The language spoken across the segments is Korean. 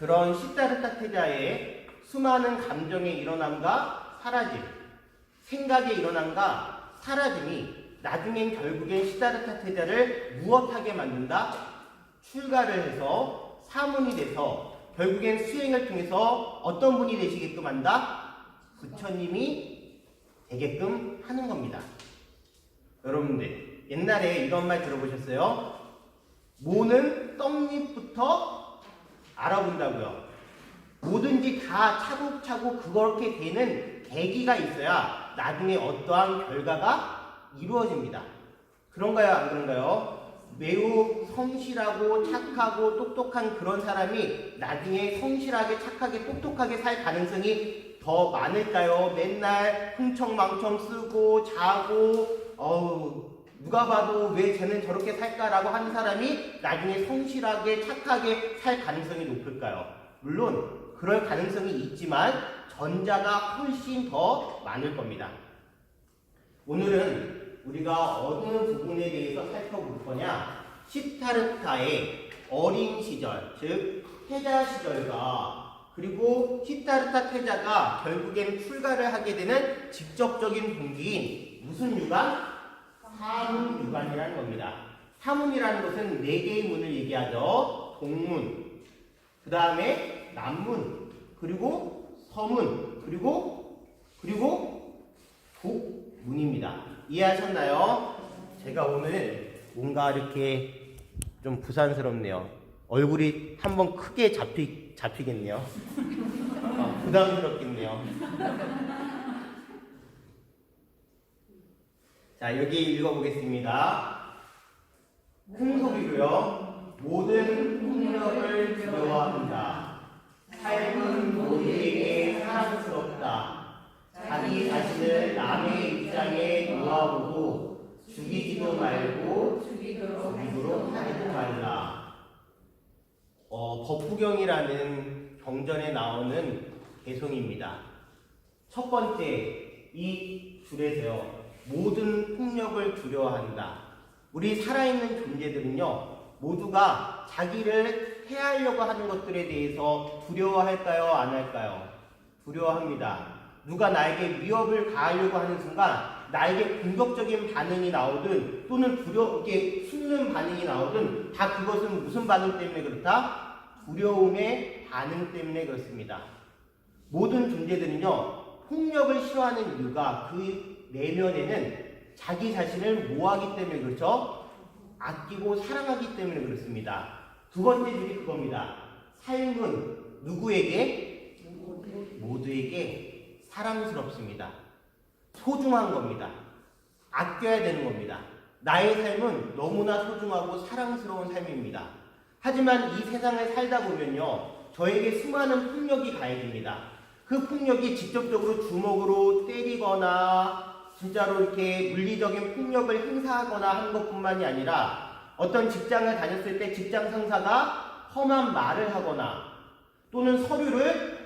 그런 시다르타 태자의 수많은 감정의 일어남과 사라짐, 생각의 일어남과 사라짐이 나중엔 결국엔 시다르타 태자를 무엇하게 만든다? 출가를 해서 사문이 돼서 결국엔 수행을 통해서 어떤 분이 되시게끔 한다? 부처님이 되게끔 하는 겁니다. 여러분들 옛날에 이런 말 들어보셨어요? 모는 떡잎부터 알아본다고요. 뭐든지 다 차곡차곡 그렇게 되는 계기가 있어야 나중에 어떠한 결과가 이루어집니다. 그런가요? 안 그런가요? 매우 성실하고 착하고 똑똑한 그런 사람이 나중에 성실하게 착하게 똑똑하게 살 가능성이 더 많을까요? 맨날 흥청망청 쓰고 자고 누가 봐도 왜 쟤는 저렇게 살까라고 하는 사람이 나중에 성실하게 착하게 살 가능성이 높을까요? 물론 그럴 가능성이 있지만 전자가 훨씬 더 많을 겁니다. 오늘은 우리가 어느 부분에 대해서 살펴볼 거냐? 시타르타의 어린 시절, 즉 태자 시절과 그리고 시타르타 태자가 결국엔 출가를 하게 되는 직접적인 동기인 무슨 유관? 사문 유관이라는 겁니다. 사문이라는 것은 4개의 문을 얘기하죠. 동문, 그 다음에 남문, 그리고 서문, 그리고 북문입니다. 이해하셨나요? 제가 오늘 뭔가 이렇게 좀 부산스럽네요. 얼굴이 한번 크게 잡히겠네요. 부담스럽겠네요. 자, 여기 읽어보겠습니다. 풍속이고요. 모든 폭력을 두려워한다. 삶은 모두에게 사랑스럽다. 자기 자신을 남의 입장에 놓아보고 죽이지도 말고 죽이도록 하지도 말라. 법구경이라는 경전에 나오는 개송입니다. 첫 번째 이 줄에서요. 모든 폭력을 두려워한다. 우리 살아있는 존재들은요. 모두가 자기를 해하려고 하는 것들에 대해서 두려워할까요? 안 할까요? 두려워합니다. 누가 나에게 위협을 가하려고 하는 순간 나에게 공격적인 반응이 나오든 또는 두렵게 숨는 반응이 나오든 다 그것은 무슨 반응 때문에 그렇다? 두려움의 반응 때문에 그렇습니다. 모든 존재들은요. 폭력을 싫어하는 이유가 그 내면에는 자기 자신을 뭐하기 때문에 그렇죠? 아끼고 사랑하기 때문에 그렇습니다. 두 번째 줄이 그겁니다. 삶은 누구에게? 모두에게 사랑스럽습니다. 소중한 겁니다. 아껴야 되는 겁니다. 나의 삶은 너무나 소중하고 사랑스러운 삶입니다. 하지만 이 세상을 살다 보면요. 저에게 수많은 폭력이 가해집니다. 그 폭력이 직접적으로 주먹으로 때리거나 진짜로 이렇게 물리적인 폭력을 행사하거나 하는 것뿐만이 아니라 어떤 직장을 다녔을 때 직장 상사가 험한 말을 하거나 또는 서류를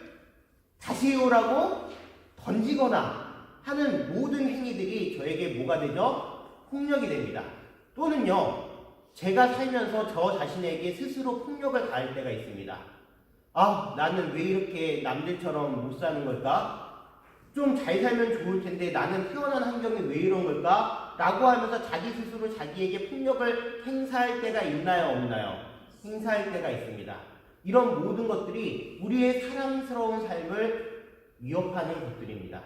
다시 해오라고 던지거나 하는 모든 행위들이 저에게 뭐가 되죠? 폭력이 됩니다. 또는요, 제가 살면서 저 자신에게 스스로 폭력을 가할 때가 있습니다. 나는 왜 이렇게 남들처럼 못 사는 걸까? 좀 잘 살면 좋을 텐데 나는 태어난 환경이 왜 이런 걸까? 라고 하면서 자기 스스로 자기에게 폭력을 행사할 때가 있나요? 없나요? 행사할 때가 있습니다. 이런 모든 것들이 우리의 사랑스러운 삶을 위협하는 것들입니다.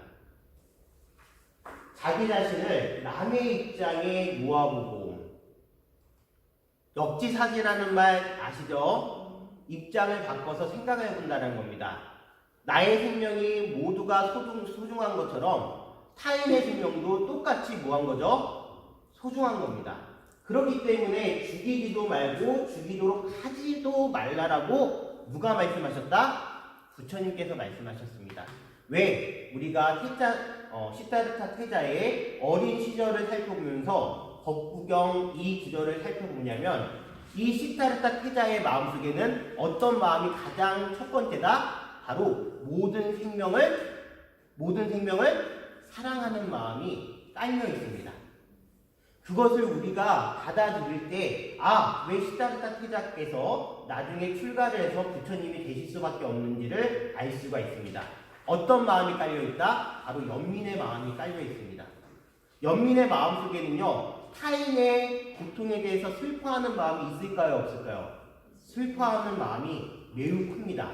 자기 자신을 남의 입장에 놓아보고 역지사지라는 말 아시죠? 입장을 바꿔서 생각을 해본다는 겁니다. 나의 생명이 모두가 소중한 것처럼 타인의 생명도 똑같이 뭐한 거죠? 소중한 겁니다. 그렇기 때문에 죽이지도 말고 죽이도록 하지도 말라라고 누가 말씀하셨다? 부처님께서 말씀하셨습니다. 왜? 우리가 시타르타 태자의 어린 시절을 살펴보면서 법구경 이 구절을 살펴보냐면 이 시타르타 태자의 마음속에는 어떤 마음이 가장 첫 번째다? 바로 모든 생명을 사랑하는 마음이 깔려 있습니다. 그것을 우리가 받아들일 때, 왜 시다르타 태자께서 나중에 출가를 해서 부처님이 되실 수밖에 없는지를 알 수가 있습니다. 어떤 마음이 깔려있다? 바로 연민의 마음이 깔려있습니다. 연민의 마음 속에는요, 타인의 고통에 대해서 슬퍼하는 마음이 있을까요? 없을까요? 슬퍼하는 마음이 매우 큽니다.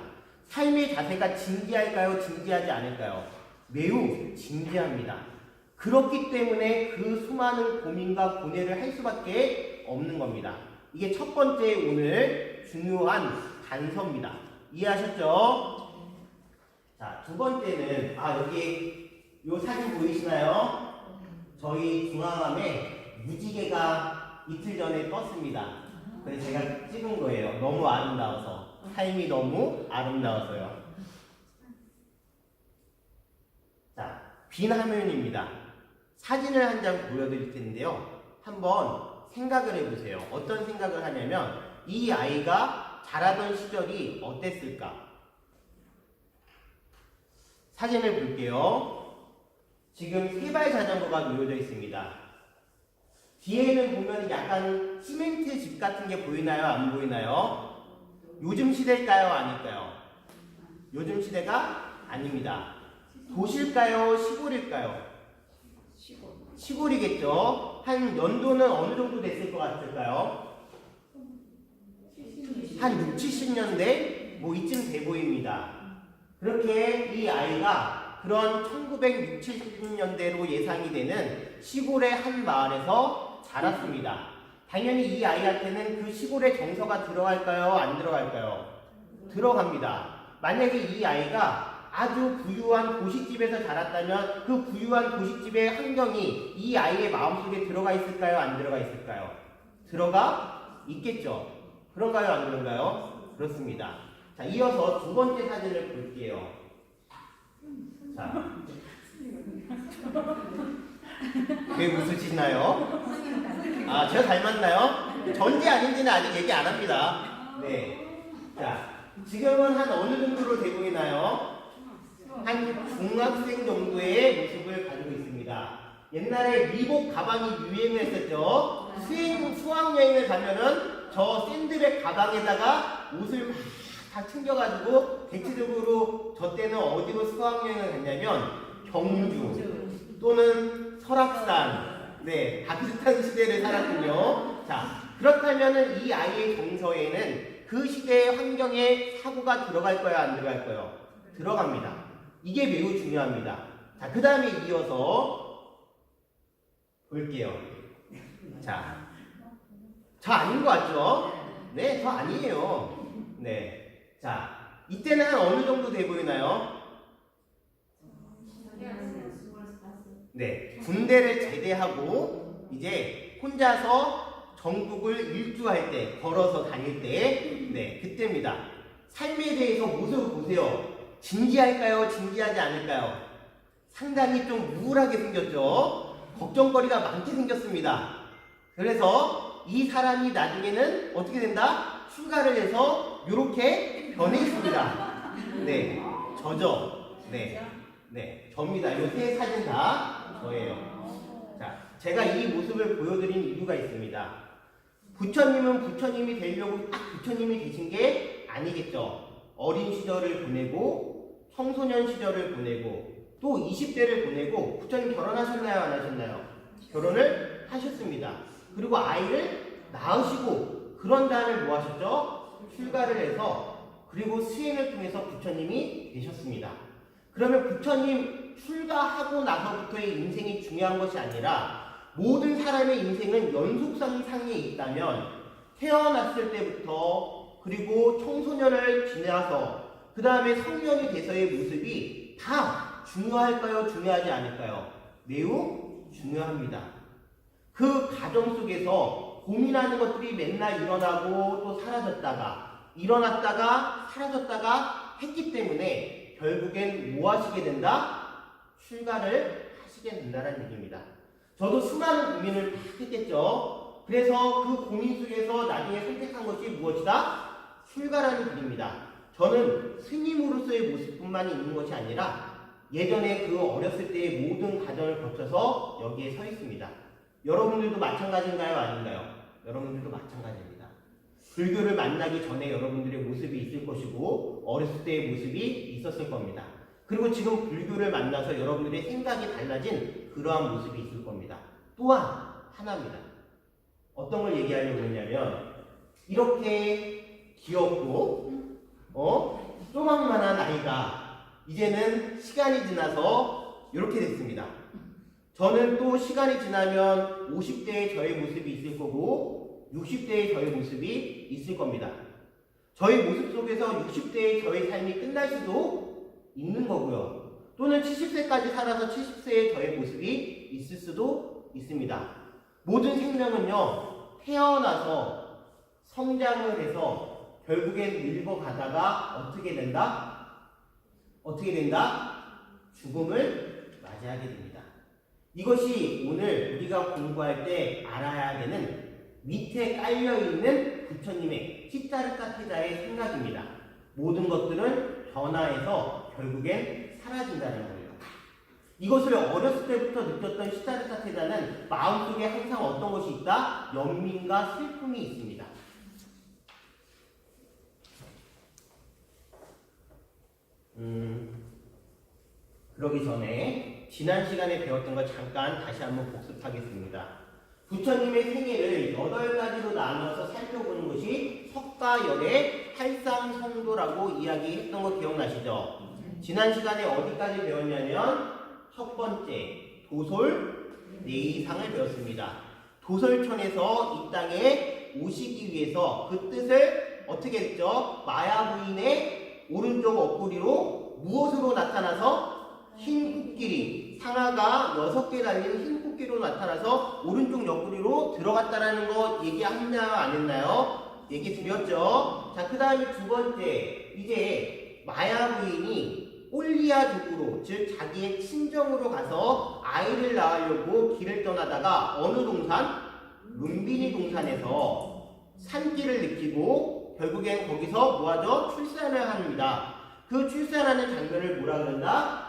삶의 자세가 진지할까요? 진지하지 않을까요? 매우 진지합니다. 그렇기 때문에 그 수많은 고민과 고뇌를 할 수밖에 없는 겁니다. 이게 첫 번째 오늘 중요한 단서입니다. 이해하셨죠? 자, 두 번째는 여기 요 사진 보이시나요? 저희 중앙암에 무지개가 이틀 전에 떴습니다. 그래서 제가 찍은 거예요. 너무 아름다워서. 삶이 너무 아름다워서요. 자, 빈 화면입니다. 사진을 한 장 보여드릴 텐데요. 한번 생각을 해보세요. 어떤 생각을 하냐면 이 아이가 자라던 시절이 어땠을까? 사진을 볼게요. 지금 세발 자전거가 놓여져 있습니다. 뒤에는 보면 약간 시멘트 집 같은 게 보이나요? 안 보이나요? 요즘 시대일까요? 아닐까요? 요즘 시대가 아닙니다. 도시일까요? 시골일까요? 시골이겠죠. 한 연도는 어느 정도 됐을 것 같을까요? 한 6, 70년대 이쯤 돼 보입니다. 그렇게 이 아이가 그런 1960, 70년대로 예상이 되는 시골의 한 마을에서 자랐습니다. 당연히 이 아이한테는 그 시골의 정서가 들어갈까요? 안 들어갈까요? 들어갑니다. 만약에 이 아이가 아주 부유한 고식집에서 자랐다면 그 부유한 고식집의 환경이 이 아이의 마음속에 들어가 있을까요? 안 들어가 있을까요? 들어가 있겠죠. 그런가요? 안 그런가요? 그렇습니다. 자, 이어서 두 번째 사진을 볼게요. 자, 왜 웃으시나요? 제가 닮았나요? 전지 아닌지는 아직 얘기 안 합니다. 네. 자, 지금은 한 어느 정도로 되고 있나요? 한 중학생 정도의 모습을 가지고 있습니다. 옛날에 리복 가방이 유행을 했었죠. 수학여행을 가면은 저 샌드백 가방에다가 옷을 막 다 챙겨가지고 대체적으로 저 때는 어디로 수학여행을 갔냐면 경주 또는 설악산, 다 비슷한 시대를 살았군요. 자, 그렇다면은 이 아이의 정서에는 그 시대의 환경에 사고가 들어갈 거야, 안 들어갈 거요? 들어갑니다. 이게 매우 중요합니다. 자, 그 다음에 이어서 볼게요. 자, 저 아닌 것 같죠? 네, 저 아니에요. 네. 자, 이때는 한 어느 정도 돼 보이나요? 네, 군대를 제대하고 이제 혼자서 전국을 일주할 때, 걸어서 다닐 때, 그때입니다. 삶에 대해서 모습을 보세요. 진지할까요? 진지하지 않을까요? 상당히 좀 우울하게 생겼죠? 걱정거리가 많게 생겼습니다. 그래서 이 사람이 나중에는 어떻게 된다? 출가를 해서 이렇게 변해 있습니다. 네, 저죠. 네, 접니다. 이 세 사진 다 저예요. 자, 제가 이 모습을 보여드린 이유가 있습니다. 부처님은 부처님이 되려고 딱 부처님이 되신 게 아니겠죠. 어린 시절을 보내고 청소년 시절을 보내고 또 20대를 보내고 부처님 결혼하셨나요? 안 하셨나요? 결혼을 하셨습니다. 그리고 아이를 낳으시고 그런 다음에 뭐 하셨죠? 출가를 해서 그리고 수행을 통해서 부처님이 되셨습니다. 그러면 부처님 출가하고 나서부터의 인생이 중요한 것이 아니라 모든 사람의 인생은 연속선상에 있다면 태어났을 때부터 그리고 청소년을 지나서 그 다음에 성년이 돼서의 모습이 다 중요할까요? 중요하지 않을까요? 매우 중요합니다. 그 과정 속에서 고민하는 것들이 맨날 일어나고 또 사라졌다가 일어났다가 사라졌다가 했기 때문에 결국엔 뭐 하시게 된다? 출가를 하시게 된다는 얘기입니다. 저도 수많은 고민을 다 했겠죠. 그래서 그 고민 속에서 나중에 선택한 것이 무엇이다? 출가라는 길입니다. 저는 스님으로서의 모습뿐만이 있는 것이 아니라 예전에 그 어렸을 때의 모든 과정을 거쳐서 여기에 서 있습니다. 여러분들도 마찬가지인가요? 아닌가요? 여러분들도 마찬가지입니다. 불교를 만나기 전에 여러분들의 모습이 있을 것이고 어렸을 때의 모습이 있었을 겁니다. 그리고 지금 불교를 만나서 여러분들의 생각이 달라진 그러한 모습이 있을 겁니다. 또한 하나입니다. 어떤 걸 얘기하려고 했냐면 이렇게 귀엽고 쪼망만한 아이가 이제는 시간이 지나서 이렇게 됐습니다. 저는 또 시간이 지나면 50대의 저의 모습이 있을 거고 60대의 저의 모습이 있을 겁니다. 저희 모습 속에서 60대의 저의 삶이 끝날 수도 있는 거고요. 또는 70세까지 살아서 70세의 저의 모습이 있을 수도 있습니다. 모든 생명은요, 태어나서 성장을 해서 결국엔 늙어가다가 어떻게 된다? 어떻게 된다? 죽음을 맞이하게 됩니다. 이것이 오늘 우리가 공부할 때 알아야 되는 밑에 깔려있는 부처님의 시타르타 태자의 생각입니다. 모든 것들은 변화해서 결국엔 사라진다는 거예요. 이것을 어렸을 때부터 느꼈던 시타르타 태자는 마음속에 항상 어떤 것이 있다? 연민과 슬픔이 있습니다. 그러기 전에 지난 시간에 배웠던 걸 잠깐 다시 한번 복습하겠습니다. 부처님의 생애를 8가지로 나눠서 살펴보는 것이 석가열의 팔상성도라고 이야기했던 거 기억나시죠? 지난 시간에 어디까지 배웠냐면 첫 번째 도솔 내이상을 배웠습니다. 도솔천에서 이 땅에 오시기 위해서 그 뜻을 어떻게 했죠? 마야 부인의 오른쪽 옆구리로 무엇으로 나타나서 흰 코끼리, 상아가 6개 달린 흰 코끼리로 나타나서 오른쪽 옆구리로 들어갔다라는 거 얘기했나요? 안 했나요? 얘기 드렸죠? 자, 그 다음에 두 번째, 이제 마야 부인이 홀리아족으로, 즉 자기의 친정으로 가서 아이를 낳으려고 길을 떠나다가 어느 동산? 룸비니 동산에서 산기를 느끼고 결국엔 거기서 뭐하죠? 출산을 합니다. 그 출산하는 장면을 뭐라 그런다?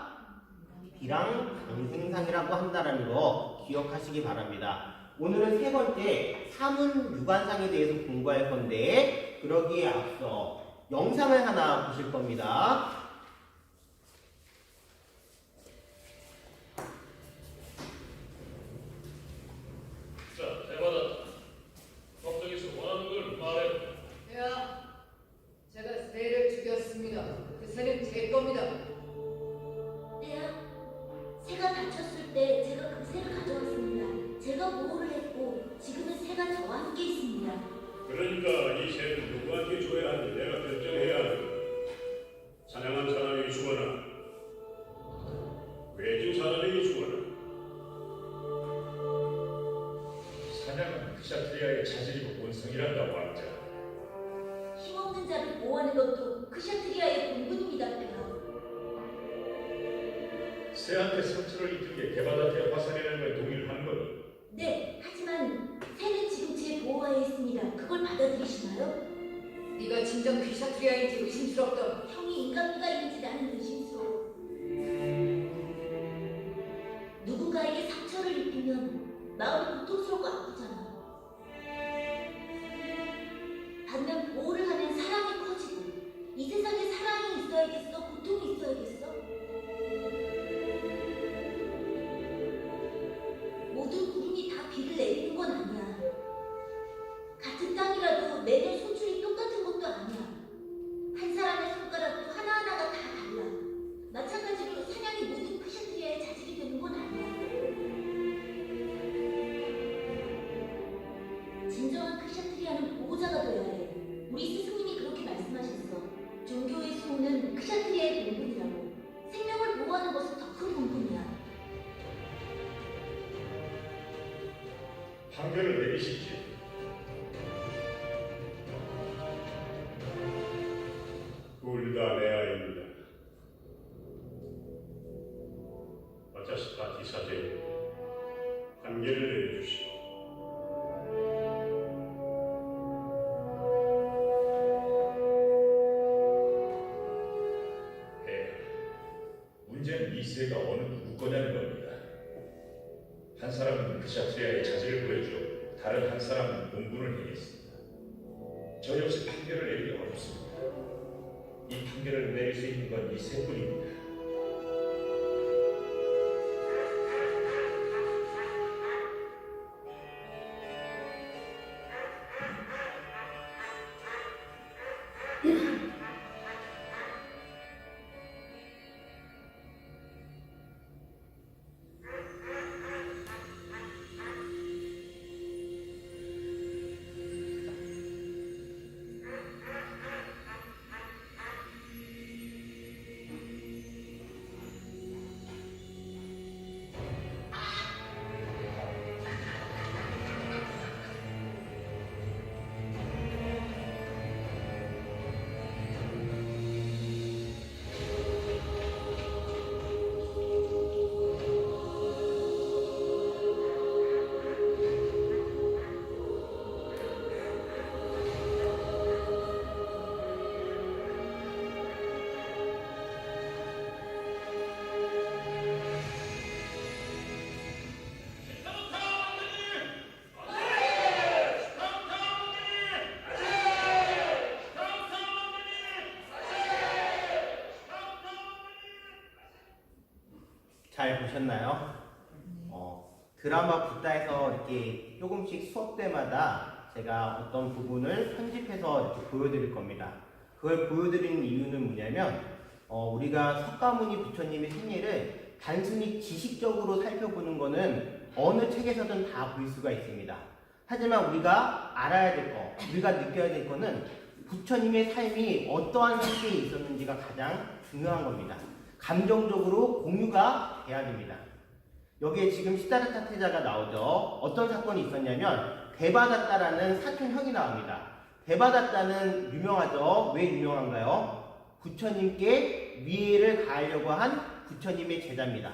비랑강생상이라고 한다는 거 기억하시기 바랍니다. 오늘은 세 번째 사문유관상에 대해서 공부할 건데 그러기에 앞서 영상을 하나 보실 겁니다. 자, 대받아. 법정에서 원하는 걸 말해. 야, 제가 새를 죽였습니다. 그 새는 제 겁니다. 네야, 새가 다쳤을 때 제가 그 새를 가져왔습니다. 제가 보호를 했고 지금은 새가 저와 함께 있습니다. 그러니까 이 새는 누구한테 줘야 하는지 내가 결정해야 하는. 사냥한 사람에게 주거나 외진 사람에게 주거나. 사냥은 크샤트리아의 자질이고 본성이란다, 왕자. 힘없는 자를 보호하는 것도 크샤트리아의 본분입니다, 폐하. 새한테 상처를 입히게 개바다테 화살이라는 걸 동의를 한 거니. 네, 하지만 새는 지금 제 보호하에 있습니다. 그걸 받아들이시나요? 네가 진정 귀샤트리아인지 의심스럽다. 형이 인간미가 있는지 나는 의심스러워. 누군가에게 상처를 입히면 마음이 고통스럽고 아프잖아. 반면 보호를 하면 사랑이 커지고 이 세상에 사랑이 있어야겠어? 고통이 있어야겠어? 모든 구름이 다 비를 내리는 건 아니야. 같은 땅이라도 매년 소출이 똑같은 것도 아니야. 한 사람의 손가락도 하나하나가 다 달라. 마찬가지로 사냥이 모든 크샤트리아의 자질이 되는 건 아니야. 진정한 크샤트리아는 보호자가 되어야 해. 우리 스승님이 그렇게 말씀하셨어. 종교의 수호는 크샤트리아의 본분이라고. 생명을 보호하는 것은 더 큰 본분이야. 판결을 내리시지. 둘 다 내 아이입니다. 아차스파티 사제님, 판결을 내려주시오. 문제는 이 새가 어느 누구 거냐는 겁니다. 한 사람은 크샤트리아의 자질을 보여주어 다른 한 사람은 공분을 행했습니다. 저 역시 판결을 내리기 어렵습니다. 이 판결을 내릴 수 있는 건 이 세뿐입니다. 잘 보셨나요? 드라마 붓다에서 이렇게 조금씩 수업 때마다 제가 어떤 부분을 편집해서 이렇게 보여드릴 겁니다. 그걸 보여드리는 이유는 뭐냐면 우리가 석가모니 부처님의 생애를 단순히 지식적으로 살펴보는 것은 어느 책에서든 다 볼 수가 있습니다. 하지만 우리가 알아야 될 거, 우리가 느껴야 될 거는 부처님의 삶이 어떠한 상태에 있었는지가 가장 중요한 겁니다. 감정적으로 공유가 돼야 됩니다. 여기에 지금 시다르타 태자가 나오죠. 어떤 사건이 있었냐면 데바다타라는 사촌 형이 나옵니다. 데바다타는 유명하죠. 왜 유명한가요? 부처님께 위해를 가하려고 한 부처님의 제자입니다.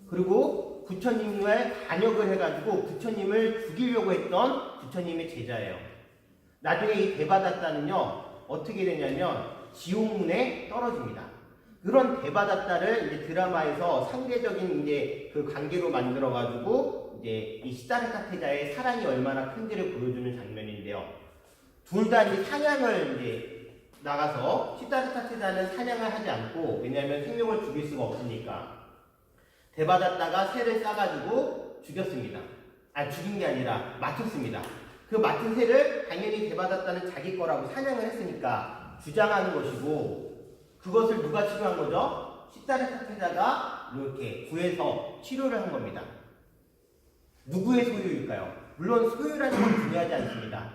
그리고 부처님을 반역을 해가지고 부처님을 죽이려고 했던 부처님의 제자예요. 나중에 이 데바다타는요 어떻게 되냐면 지옥문에 떨어집니다. 그런 데바다타를 이제 드라마에서 상대적인 이제 그 관계로 만들어가지고 이제 이 시다르타 태자의 사랑이 얼마나 큰지를 보여주는 장면인데요. 둘 다 이제 사냥을 이제 나가서 시다르타 태자는 사냥을 하지 않고 왜냐하면 생명을 죽일 수가 없으니까 데바다타가 새를 싸가지고 죽였습니다. 죽인 게 아니라 맞췄습니다. 그 맡은 새를 당연히 데바다타는 자기 거라고 사냥을 했으니까 주장하는 것이고 그것을 누가 치료한 거죠? 시다르타 태자가 이렇게 구해서 치료를 한 겁니다. 누구의 소유일까요? 물론 소유라는 건 중요하지 않습니다.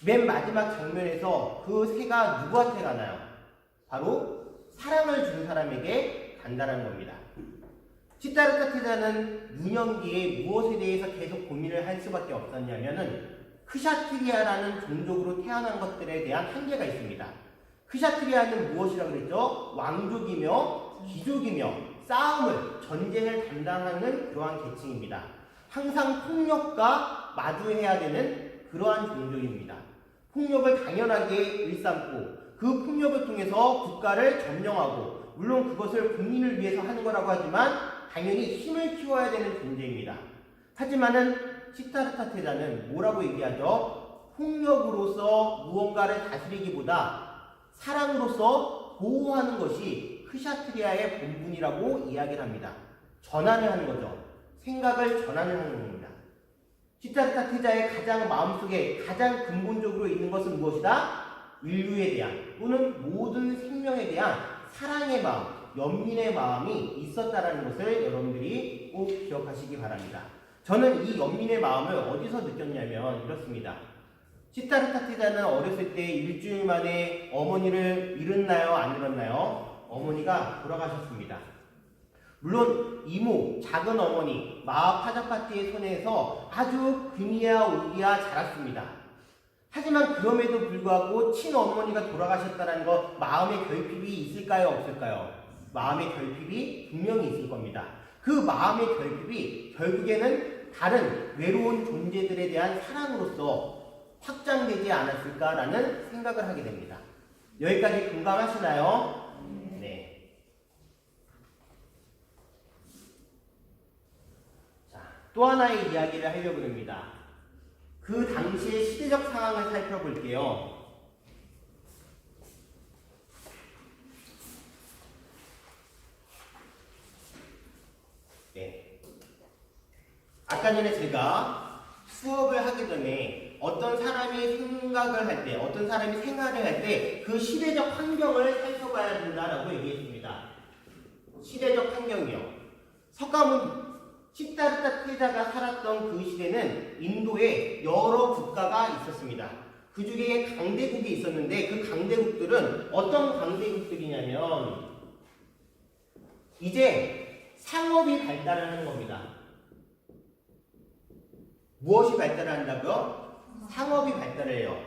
맨 마지막 장면에서 그 새가 누구한테 가나요? 바로 사랑을 준 사람에게 간다는 겁니다. 시다르타 태자는 유년기에 무엇에 대해서 계속 고민을 할 수밖에 없었냐면은 크샤트리아라는 종족으로 태어난 것들에 대한 한계가 있습니다. 크샤트리아는 무엇이라고 그랬죠? 왕족이며 귀족이며 싸움을, 전쟁을 담당하는 그러한 계층입니다. 항상 폭력과 마주해야 되는 그러한 종족입니다. 폭력을 당연하게 일삼고 그 폭력을 통해서 국가를 점령하고 물론 그것을 국민을 위해서 하는 거라고 하지만 당연히 힘을 키워야 되는 존재입니다. 하지만은 시다르타 태자는 뭐라고 얘기하죠? 폭력으로서 무언가를 다스리기보다 사랑으로서 보호하는 것이 크샤트리아의 본분이라고 이야기를 합니다. 전환을 하는 거죠. 생각을 전환을 하는 겁니다. 시다르타 태자의 가장 마음속에 가장 근본적으로 있는 것은 무엇이다? 인류에 대한 또는 모든 생명에 대한 사랑의 마음, 연민의 마음이 있었다라는 것을 여러분들이 꼭 기억하시기 바랍니다. 저는 이 연민의 마음을 어디서 느꼈냐면 이렇습니다. 시다르타 태자는 어렸을 때 일주일 만에 어머니를 잃었나요? 안 잃었나요? 어머니가 돌아가셨습니다. 물론 이모, 작은 어머니, 마하파자파티의 손에서 아주 금이야 오기야 자랐습니다. 하지만 그럼에도 불구하고 친어머니가 돌아가셨다는 거 마음의 결핍이 있을까요? 없을까요? 마음의 결핍이 분명히 있을 겁니다. 그 마음의 결핍이 결국에는 다른 외로운 존재들에 대한 사랑으로서 확장되지 않았을까라는 생각을 하게 됩니다. 여기까지 공감하시나요? 네. 자, 또 하나의 이야기를 하려고 합니다. 그 당시의 시대적 상황을 살펴볼게요. 네. 아까 전에 제가 수업을 하기 전에 어떤 사람이 생각을 할 때, 어떤 사람이 생활을 할 때 그 시대적 환경을 살펴봐야 된다라고 얘기했습니다. 시대적 환경이요. 석가모니 시다르타 태자가 살았던 그 시대는 인도에 여러 국가가 있었습니다. 그 중에 강대국이 있었는데 그 강대국들은 어떤 강대국들이냐면 이제 상업이 발달을 하는 겁니다. 무엇이 발달한다고요? 상업이 발달해요.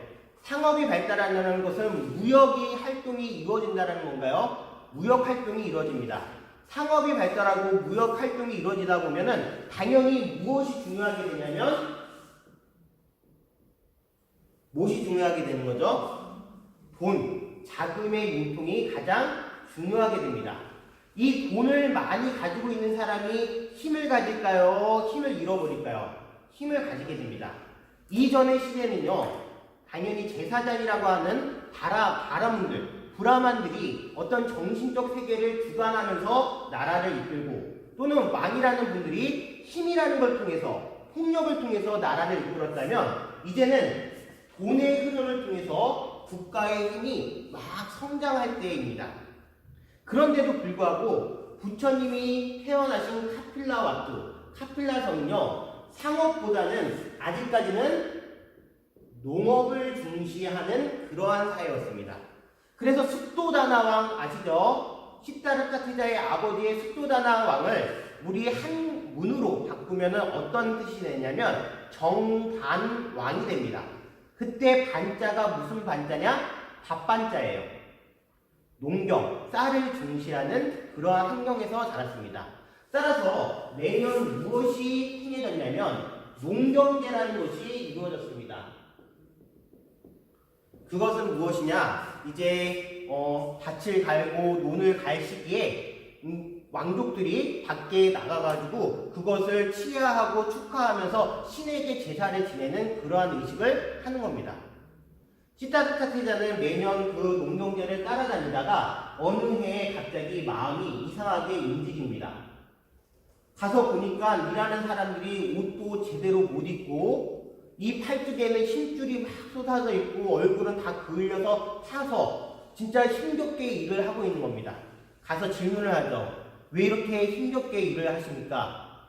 상업이 발달한다는 것은 무역이 활동이 이루어진다는 건가요? 무역 활동이 이루어집니다. 상업이 발달하고 무역 활동이 이루어지다 보면은 당연히 무엇이 중요하게 되냐면 무엇이 중요하게 되는 거죠? 돈, 자금의 융통이 가장 중요하게 됩니다. 이 돈을 많이 가지고 있는 사람이 힘을 가질까요? 힘을 잃어버릴까요? 힘을 가지게 됩니다. 이전의 시대는요, 당연히 제사장이라고 하는 바라문들, 브라만들이 어떤 정신적 세계를 주관하면서 나라를 이끌고 또는 왕이라는 분들이 힘이라는 걸 통해서 폭력을 통해서 나라를 이끌었다면 이제는 돈의 흐름을 통해서 국가의 힘이 막 성장할 때입니다. 그런데도 불구하고 부처님이 태어나신 카필라성은요 상업보다는 아직까지는 농업을 중시하는 그러한 사회였습니다. 그래서 숙도다나 왕 아시죠? 시다르타 태자의 아버지의 숙도다나 왕을 우리 한문으로 바꾸면 어떤 뜻이 되냐면 정반왕이 됩니다. 그때 반자가 무슨 반자냐? 밥반자예요. 농경, 쌀을 중시하는 그러한 환경에서 자랐습니다. 따라서 매년 무엇이 행해졌냐면 농경제라는 것이 이루어졌습니다. 그것은 무엇이냐? 이제 밭을 갈고 논을 갈 시기에 왕족들이 밖에 나가가지고 그것을 치하하고 축하하면서 신에게 제사를 지내는 그러한 의식을 하는 겁니다. 시다르타 태자는 매년 그 농경제를 따라다니다가 어느 해에 갑자기 마음이 이상하게 움직입니다. 가서 보니까 일하는 사람들이 옷도 제대로 못 입고 이 팔뚝에는 힘줄이 막 쏟아져 있고 얼굴은 다 그을려서 타서 진짜 힘겹게 일을 하고 있는 겁니다. 가서 질문을 하죠. 왜 이렇게 힘겹게 일을 하십니까?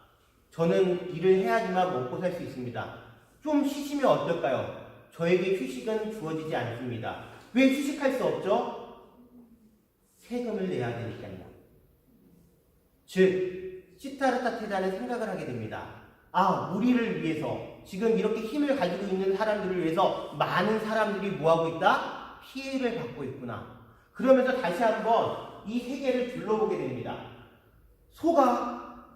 저는 일을 해야지만 먹고 살 수 있습니다. 좀 쉬시면 어떨까요? 저에게 휴식은 주어지지 않습니다. 왜 휴식할 수 없죠? 세금을 내야 되니까요. 즉 시다르타 태자는 생각을 하게 됩니다. 우리를 위해서 지금 이렇게 힘을 가지고 있는 사람들을 위해서 많은 사람들이 뭐하고 있다? 피해를 받고 있구나. 그러면서 다시 한번 이 세계를 둘러보게 됩니다. 소가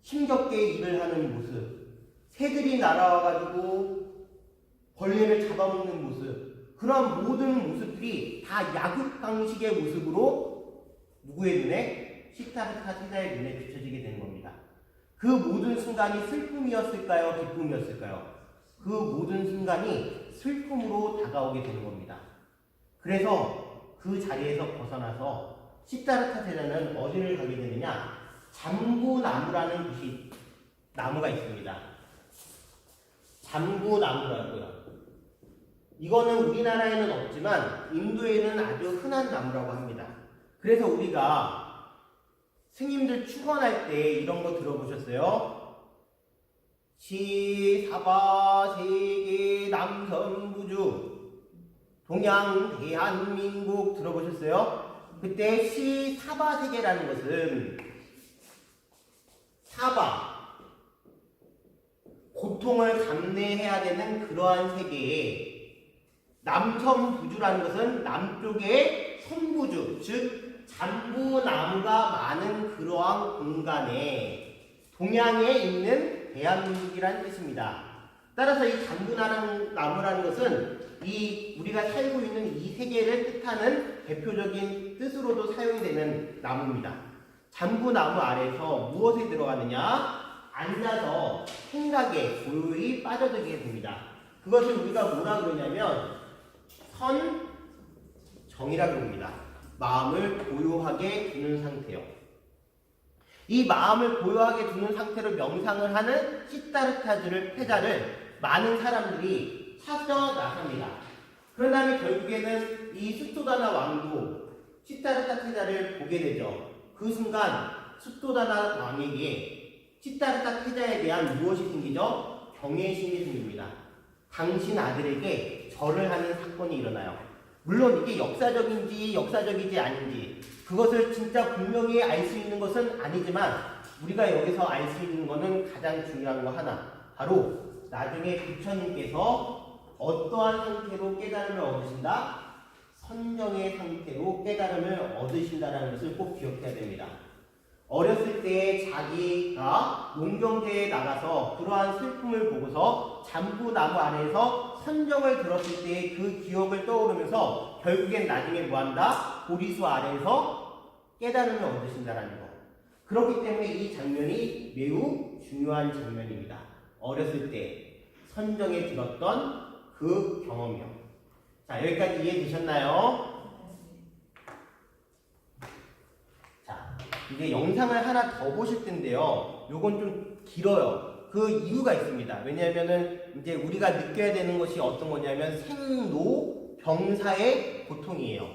힘겹게 일을 하는 모습, 새들이 날아와가지고 벌레를 잡아먹는 모습, 그런 모든 모습들이 다 야국 방식의 모습으로 누구의 눈에? 시다르타 태자의 눈에 비춰지게 되는 겁니다. 그 모든 순간이 슬픔이었을까요? 기쁨이었을까요? 그 모든 순간이 슬픔으로 다가오게 되는 겁니다. 그래서 그 자리에서 벗어나서 시다르타 태자는 어디를 가게 되느냐? 잠구나무라는 나무가 있습니다. 잠구나무라고요. 이거는 우리나라에는 없지만 인도에는 아주 흔한 나무라고 합니다. 그래서 우리가 스님들 축원할 때 이런 거 들어보셨어요? 시사바 세계 남선부주 동양 대한민국 들어보셨어요? 그때 시사바 세계라는 것은 사바 고통을 감내해야 되는 그러한 세계에 남선부주라는 것은 남쪽의 선부주 즉 잠구나무가 많은 그러한 공간에 동양에 있는 대한민국이라는 뜻입니다. 따라서 이 잠구나무라는 것은 우리가 살고 있는 이 세계를 뜻하는 대표적인 뜻으로도 사용이 되는 나무입니다. 잠구나무 아래에서 무엇이 들어가느냐? 앉아서 생각에 고요히 빠져들게 됩니다. 그것을 우리가 뭐라 그러냐면 선정이라고 합니다. 마음을 고요하게 두는 상태요. 이 마음을 고요하게 두는 상태로 명상을 하는 시타르타주를 태자를 많은 사람들이 찾아 나섭니다. 그런 다음에 결국에는 이 숫도다나 왕도 시타르타 태자를 보게 되죠. 그 순간 숫도다나 왕에게 시타르타 태자에 대한 무엇이 생기죠? 경외심이 생깁니다. 당신 아들에게 절을 하는 사건이 일어나요. 물론 이게 역사적인지 역사적이지 아닌지 그것을 진짜 분명히 알 수 있는 것은 아니지만 우리가 여기서 알 수 있는 것은 가장 중요한 거 하나, 바로 나중에 부처님께서 어떠한 상태로 깨달음을 얻으신다? 선정의 상태로 깨달음을 얻으신다는 것을 꼭 기억해야 됩니다. 어렸을 때 자기가 농경대에 나가서 그러한 슬픔을 보고서 잠부나무 아래에서 선정을 들었을 때의 그 기억을 떠오르면서 결국엔 나중에 뭐한다? 보리수 아래에서 깨달음을 얻으신다는 것. 그렇기 때문에 이 장면이 매우 중요한 장면입니다. 어렸을 때 선정에 들었던 그 경험이요. 자, 여기까지 이해되셨나요? 자, 이제 영상을 하나 더 보실 텐데요. 요건 좀 길어요. 그 이유가 있습니다. 왜냐하면은 이제 우리가 느껴야 되는 것이 어떤 거냐면 생로병사의 고통이에요.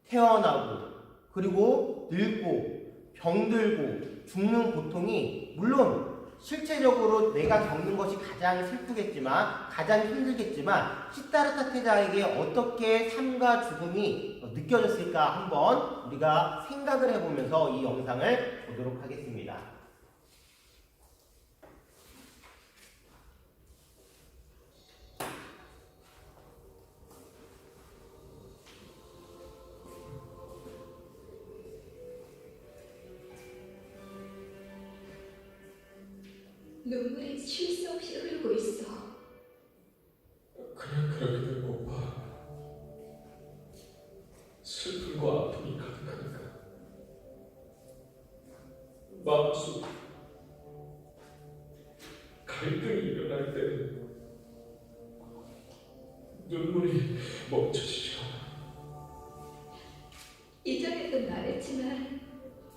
태어나고 그리고 늙고 병들고 죽는 고통이 물론 실체적으로 내가 겪는 것이 가장 슬프겠지만 가장 힘들겠지만 시타르타 태자에게 어떻게 삶과 죽음이 느껴졌을까 한번 우리가 생각을 해보면서 이 영상을 보도록 하겠습니다. 눈물이 쉴 수 없이 흐르고 있어. 그냥 그렇게 될 것 봐. 슬픔과 아픔이 가득하니까. 마음속 갈등이 일어날 때는 눈물이 멈춰지지가 않아. 이전에도 말했지만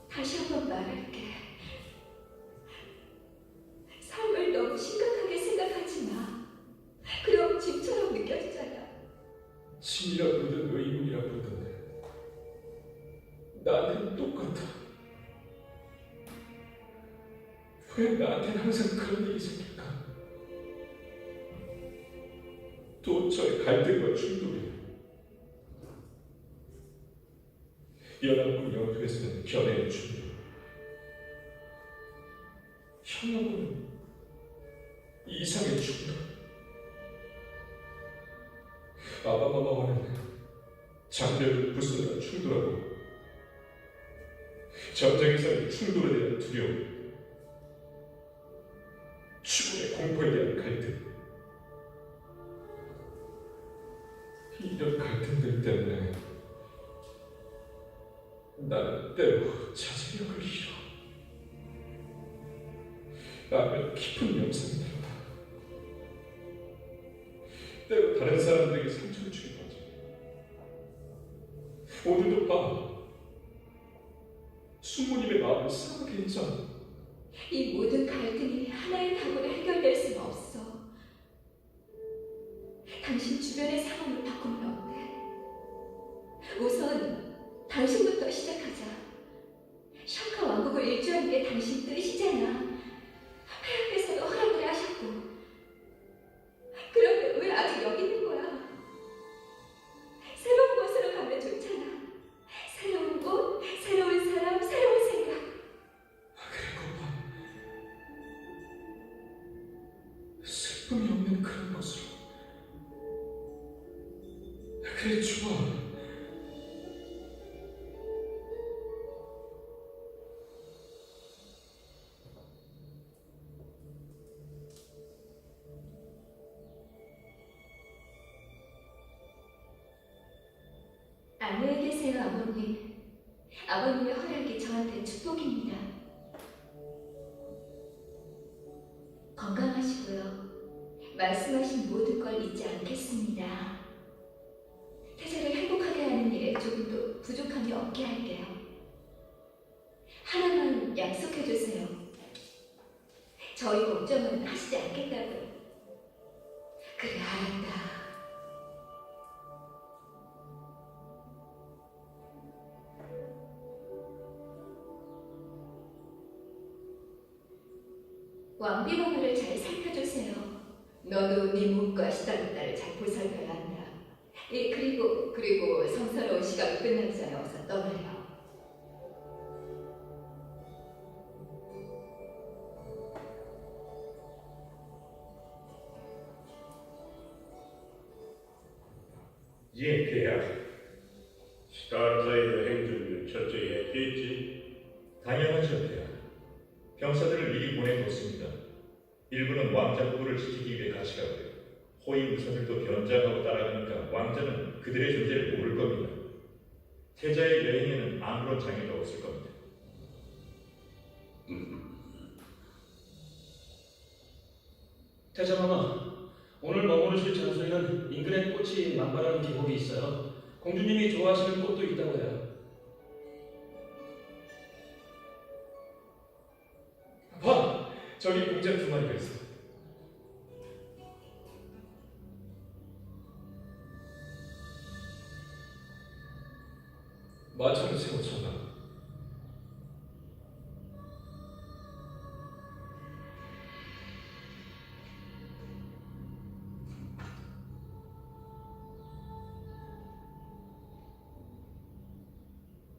다시 한번 말할게. 삶을 너무 심각하게 생각하지 마. 그럼 짐처럼 느껴지잖아. 신이라 부르든 의문이라 부르던데 나한테는 똑같아. 왜 나한테는 항상 그런 일이 생길까? 도처의 갈등과 충돌이야. 연합군 영역에서는 견해의 충돌, 형역군은 이상의 충돌, 아바마마와는 장벽을 부수느라 충돌하고 전쟁에서는 충돌에 대한 두려움, 죽음의 공포에 대한 갈등. 이런 갈등들 때문에 나는 때로 자제력을 잃어. 나는 깊은 명상이 들어가. 때로 다른 사람들에게 상처를 주기도 하지. 오늘도 봐. 숙모님의 마음을 상하게 했잖아. 이 모든 갈등이 하나의 답으로 해결될 수는 없어. 당신 주변의 상황을 바꾸면 어때? 우선 당신부터 시작하자. 샤카 왕국을 일주하는 게 당신 뜻이잖아. 하나님께서도 허락을 하셨고. 그런데 왜 아직 여기 있는 거야? 새로운 곳으로 가면 좋잖아. 새로운 곳, 새로운 사람, 새로운 생각. 그리고 봐. 슬픔이 없는 그런 곳으로. 그래, 좋아. 안녕히 계세요, 아버님. 아버님의 허락이 저한테 축복입니다. 건강하시고요. 말씀하신 모든 걸 잊지 않겠습니다. 태자를 행복하게 하는 일에 조금도 부족함이 없게 할게요. 하나만 약속해 주세요. 저희 걱정은 하시지 않겠다고요. 그래, 알았다. 왕비마마를 잘 살펴주세요. 너도 네 몸과 시달렸다를 잘 보살펴야 한다. 예, 그리고 성사로운 시간이 끝나기 전에 어서 떠나요. 예, 폐하. 스파르타의 여행 준비를 철저히 했겠지. 당연하죠, 폐하. 병사들을 미리 보내뒀습니다. 일부는 왕자 부부를 지키기 위해 같이 가고요. 호위 무사들도 변장하고 따라가니까 왕자는 그들의 존재를 모를 겁니다. 태자의 여행에는 아무런 장애가 없을 겁니다. 태자마마, 오늘 머무르실 장소에는 인근에 꽃이 만발한 계곡이 있어요. 공주님이 좋아하시는 꽃도 있다고 해요. 봐! 저기 공작 두 마리가 있어. 마차를 세워 천다.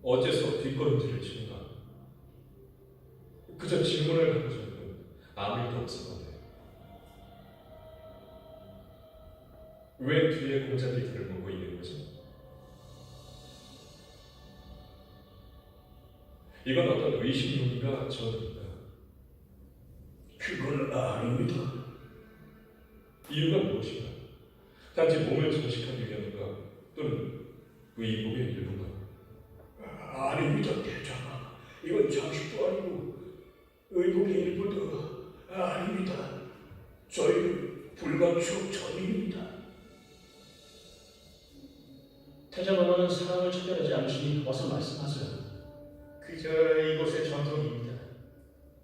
어째서 뒷걸음질을 치는가? 그저 질문을 하고 싶은 아무 일도 없을 건데. 왜 뒤에 공자들이 그를 보고 있는 거지? 이건 어떤 의심론인가 저는가? 그건 아닙니다. 이유가 무엇인가? 단지 몸을 전식한 유견인가? 또는 의복의 일부가? 아닙니다, 대장아. 이건 장식도 아니고 의복의 일부도 아닙니다. 저희는 불가촉 전입니다. 태자마마는 사랑을 차별하지 않으시니 어서 말씀하세요. 그저 이곳의 전통입니다.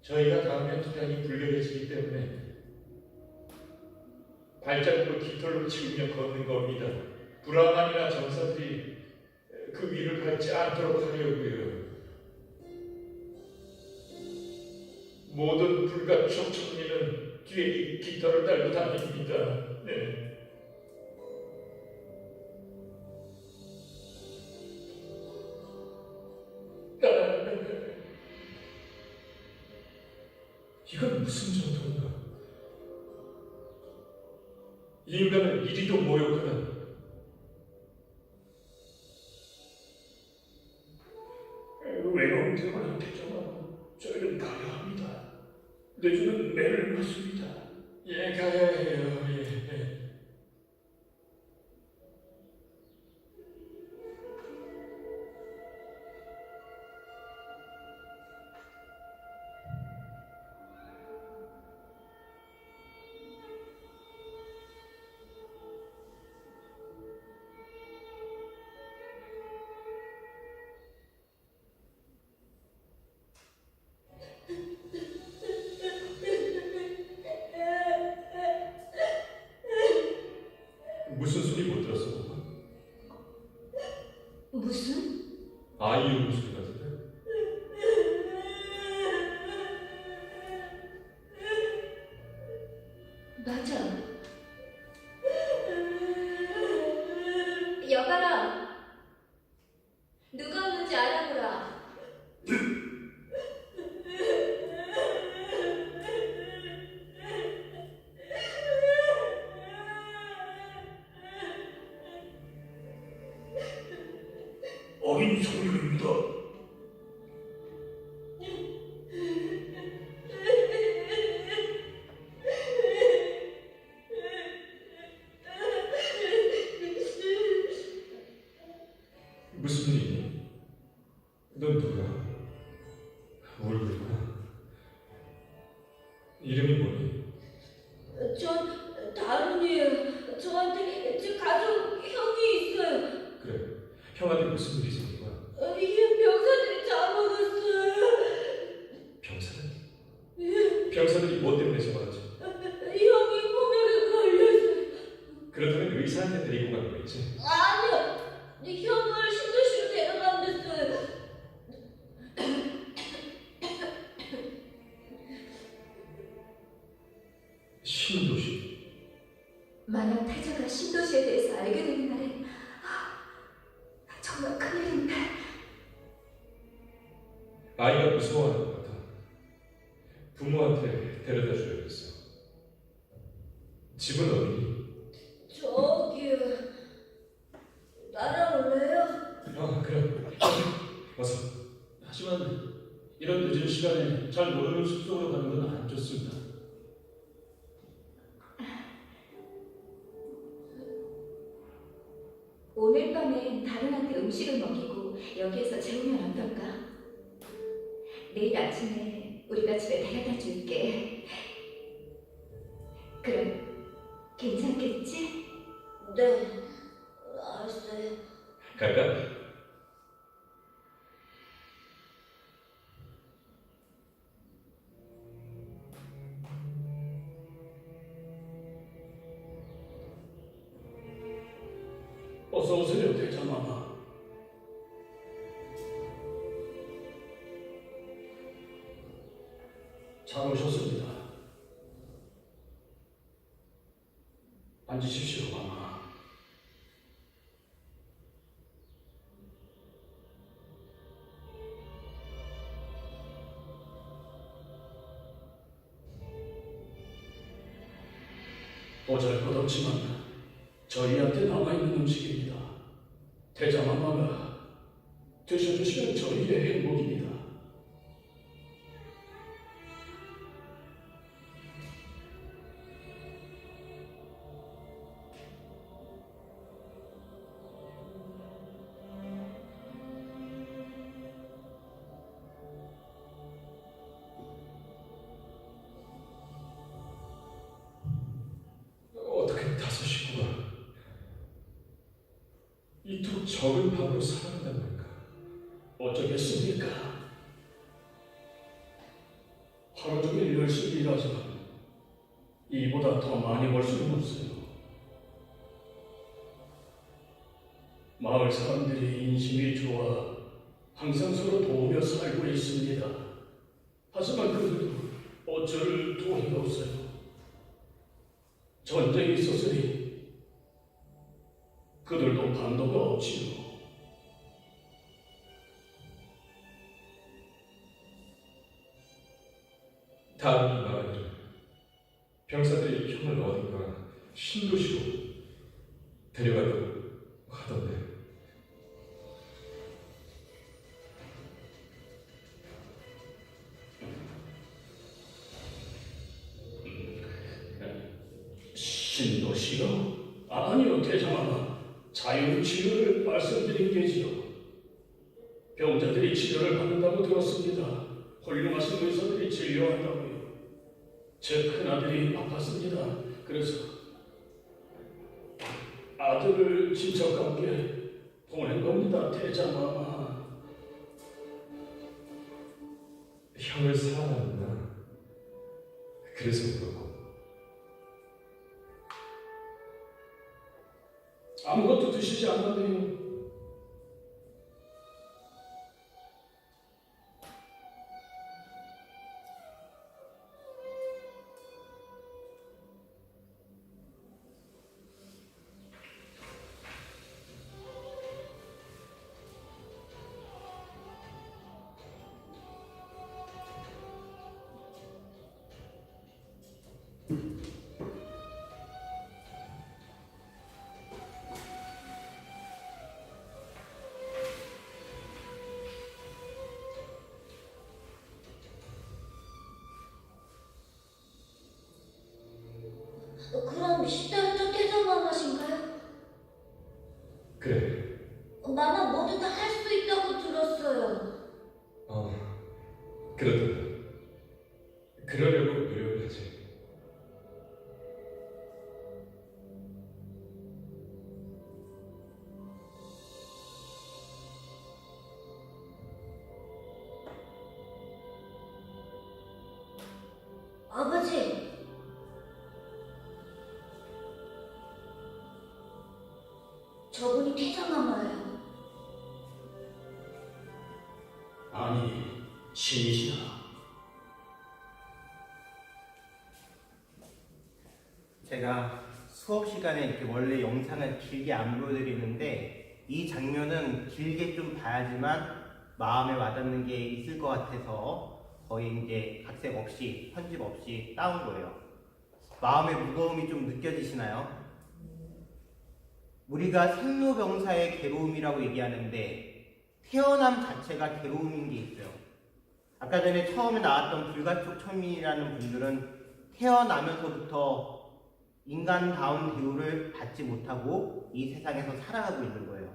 저희가 닿으면 토양이 불결해지기 때문에 발자국을 깃털로 치우며 걷는 겁니다. 브라만이나 전사들이 그 위를 밟지 않도록 하려고요. 모든 불가촉 천민은 뒤에 이 깃털을 달고 다닙니다. 네. 이건 무슨 전통인가? 이 인간은 이리도 모욕하는 외로운 대만한 대장아, 저희는 가야 합니다. 내주는 매를 맞습니다. 예, 가야 해요. 예. 무슨 소리 못 들었어? 무슨? 아이 우는 소리 같은데? 맞아. 여봐라. 누가 오는지 알아보라. 어린 소리입니다. 무슨 일이니? 넌 누구야? 울고 있구나. 이름이 뭐니? 형한테 무슨 일이 생긴 거야? 이 병사들이 잡아갔어요. 병사들? 병사들이 뭐 때문에 잡아갔지? 형이 폭력에 걸렸어요. 그렇다면 의사한테 데리고 간 거겠지? 아니요. 형을 신도시로 데려간댔어요. 신도시? 만약 태자가 신도시에 대해서 알게 되는 날엔 정말 큰일인데. 아이가 무서워하는 것 같아. 부모한테 데려다 줘야겠어. 집은 어디니? 저기요. 날아올래요? 그래. 어서. 하지만 이런 늦은 시간에 잘 모르는 숲속으로 가는 건 안 좋습니다. 오늘 밤엔 다른한테 음식을 먹이고 여기에서 재우면 어떨까? 내일 아침에 우리가 집에 데려다 줄게. 그럼 괜찮겠지? 네. 알았어요. 갈까? 어서 오세요, 대장마마. 잘 오셨습니다. 앉으십시오, 마마. 보잘것없지만 저희한테 남아있는 음식입니다. 대장마마가 드셔주시면 저희의 행복입니다. 어떻게 다섯 식구가 이토록 적은 밥으로 살아간단 말인가? 어쩌겠습니까? 하루 종일 열심히 일하지만 이보다 더 많이 벌 수는 없어요. 마을 사람들이 인심이 좋아 항상 서로 도우며 살고 있습니다. 하지만 그들도 어쩔 도리가 없어요. 전쟁이 있었으니 그들도 반도가 없지요. 다음이 말하기를 병사들이 형을 어딘가 신도시로 데려가려고 하던데. 신도시요? 아니요, 대장마마. 자율치료를 말씀드린 게지요. 병자들이 치료를 받는다고 들었습니다. 훌륭하신 의사들이 진료한다고요. 제 큰아들이 아팠습니다. 그래서 아들을 친척과 함께 보낸 겁니다, 대장마마. 형을 사랑하는구나. 그래서 그렇고. 아무것도 드시지 않았네요. 그럼 시달도 대장마마신가요? 그래. 마마 모두 다 할 수 있다고 들었어요. 그렇다. 그러려고 노력을 하지. 아버지, 저분이 태자마마예요. 아니, 신이시라. 제가 수업 시간에 이렇게 원래 영상을 길게 안 보여드리는데 이 장면은 길게 좀 봐야지만 마음에 와닿는 게 있을 것 같아서 거의 이제 각색 없이 편집 없이 따온 거예요. 마음의 무거움이 좀 느껴지시나요? 우리가 생로병사의 괴로움이라고 얘기하는데 태어남 자체가 괴로움인 게 있어요. 아까 전에 처음에 나왔던 불가촉 천민이라는 분들은 태어나면서부터 인간다운 대우를 받지 못하고 이 세상에서 살아가고 있는 거예요.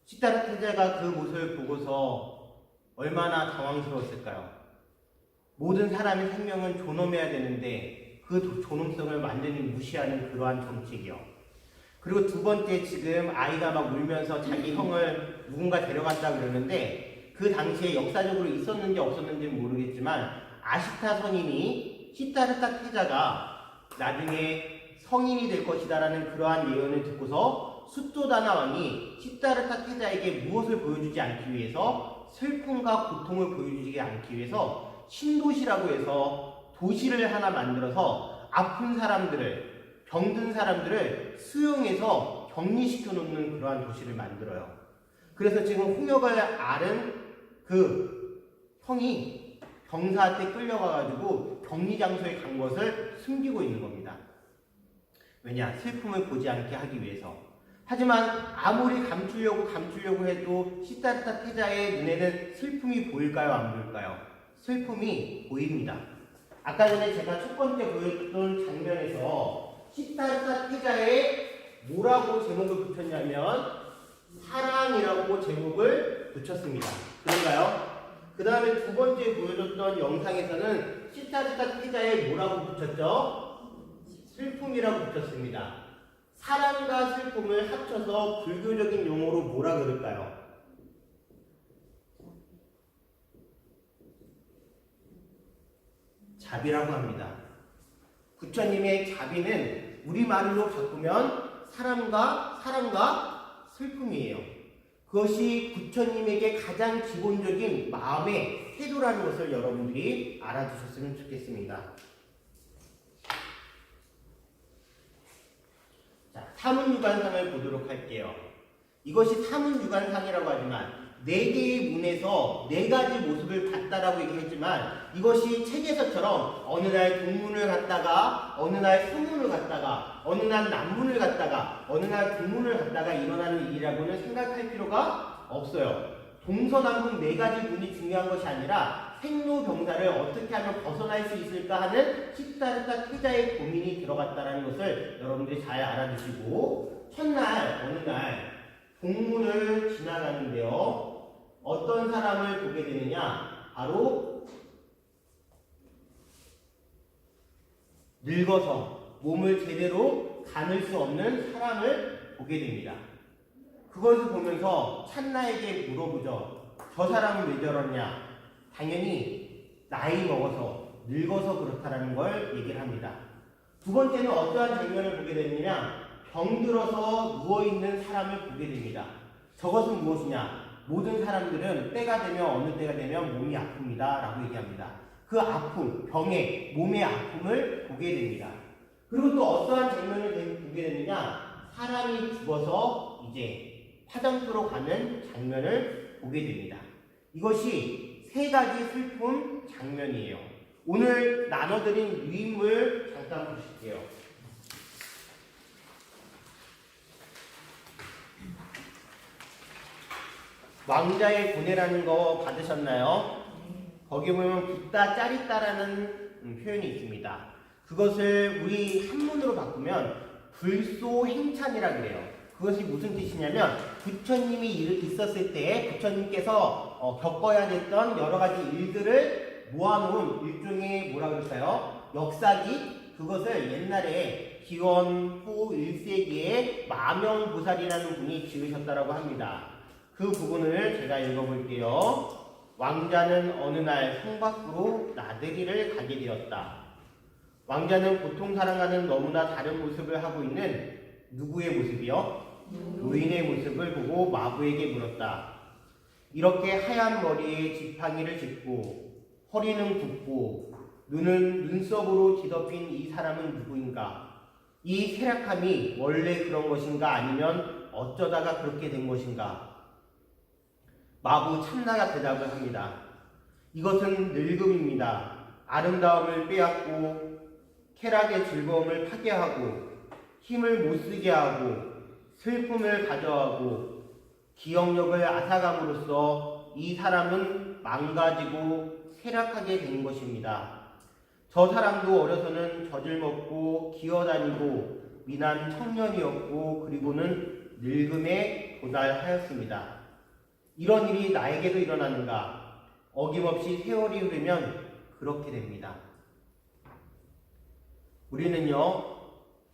시다르타 태자가 그 모습을 보고서 얼마나 당황스러웠을까요? 모든 사람의 생명은 존엄해야 되는데 그 존엄성을 완전히 무시하는 그러한 정책이요. 그리고 두 번째, 지금 아이가 막 울면서 자기 형을 누군가 데려간다 그러는데 그 당시에 역사적으로 있었는지 없었는지는 모르겠지만 아시타 선인이 시다르타 태자가 나중에 성인이 될 것이다라는 그러한 예언을 듣고서 숫도다나 왕이 시다르타 태자에게 무엇을 보여주지 않기 위해서 슬픔과 고통을 보여주지 않기 위해서 신도시라고 해서 도시를 하나 만들어서 아픈 사람들을, 병든 사람들을 수용해서 격리시켜 놓는 그러한 도시를 만들어요. 그래서 지금 홍역을 앓은 그 형이 병사한테 끌려가가지고 격리 장소에 간 것을 숨기고 있는 겁니다. 왜냐? 슬픔을 보지 않게 하기 위해서. 하지만 아무리 감추려고 해도 시다르타 태자의 눈에는 슬픔이 보일까요? 안 보일까요? 슬픔이 보입니다. 아까 전에 제가 첫 번째 보여줬던 장면에서 시다르타 태자에 뭐라고 제목을 붙였냐면 사랑이라고 제목을 붙였습니다. 그런가요? 그 다음에 두 번째 보여줬던 영상에서는 시다르타 태자에 뭐라고 붙였죠? 슬픔이라고 붙였습니다. 사랑과 슬픔을 합쳐서 불교적인 용어로 뭐라 그럴까요? 자비라고 합니다. 부처님의 자비는 우리말로 바꾸면 사랑과 슬픔이에요. 그것이 부처님에게 가장 기본적인 마음의 태도라는 것을 여러분들이 알아두셨으면 좋겠습니다. 자, 사문유관상을 보도록 할게요. 이것이 사문유관상이라고 하지만 네 개의 문에서 네 가지 모습을 봤다라고 얘기했지만 이것이 책에서처럼 어느 날 동문을 갔다가 어느 날 서문을 갔다가 어느 날 남문을 갔다가 어느 날 동문을 갔다가 일어나는 일이라고는 생각할 필요가 없어요. 동서남북 네 가지 문이 중요한 것이 아니라 생로병사를 어떻게 하면 벗어날 수 있을까 하는 시다르타 태자의 고민이 들어갔다는 것을 여러분들이 잘 알아두시고, 첫날 어느 날 동문을 지나가는데요. 어떤 사람을 보게 되느냐? 바로 늙어서 몸을 제대로 가눌 수 없는 사람을 보게 됩니다. 그것을 보면서 찬나에게 물어보죠. 저 사람은 왜 저러냐? 당연히 나이 먹어서 늙어서 그렇다라는 걸 얘기를 합니다. 두 번째는 어떠한 장면을 보게 되느냐? 병들어서 누워있는 사람을 보게 됩니다. 저것은 무엇이냐? 모든 사람들은 때가 되면 어느 때가 되면 몸이 아픕니다 라고 얘기합니다. 그 아픔, 병의 몸의 아픔을 보게 됩니다. 그리고 또 어떠한 장면을 보게 되느냐? 사람이 죽어서 이제 화장터로 가는 장면을 보게 됩니다. 이것이 세 가지 슬픔 장면이에요. 오늘 나눠드린 유인물 잠깐 보실게요. 왕자의 고뇌라는 거 받으셨나요? 거기 보면 붓다 짜릿다라는 표현이 있습니다. 그것을 우리 한문으로 바꾸면 불소행찬이라 그래요. 그것이 무슨 뜻이냐면 부처님이 있었을 때 부처님께서 겪어야 됐던 여러 가지 일들을 모아놓은 일종의 뭐라 그럴까요? 역사기. 그것을 옛날에 기원후 1세기에 마명보살이라는 분이 지으셨다라고 합니다. 그 부분을 제가 읽어볼게요. 왕자는 어느 날 성 밖으로 나들이를 가게 되었다. 왕자는 보통 사람과는 너무나 다른 모습을 하고 있는 누구의 모습이요? 노인의 모습을 보고 마부에게 물었다. 이렇게 하얀 머리에 지팡이를 짚고 허리는 굽고 눈은 눈썹으로 뒤덮인 이 사람은 누구인가? 이 세략함이 원래 그런 것인가 아니면 어쩌다가 그렇게 된 것인가? 마부 참나가 대답을 합니다. 이것은 늙음입니다. 아름다움을 빼앗고 쾌락의 즐거움을 파괴하고 힘을 못쓰게 하고 슬픔을 가져가고 기억력을 앗아감으로써 이 사람은 망가지고 쇠락하게 된 것입니다. 저 사람도 어려서는 젖을 먹고 기어다니고 미난 청년이었고 그리고는 늙음에 도달하였습니다. 이런 일이 나에게도 일어나는가? 어김없이 세월이 흐르면 그렇게 됩니다. 우리는요,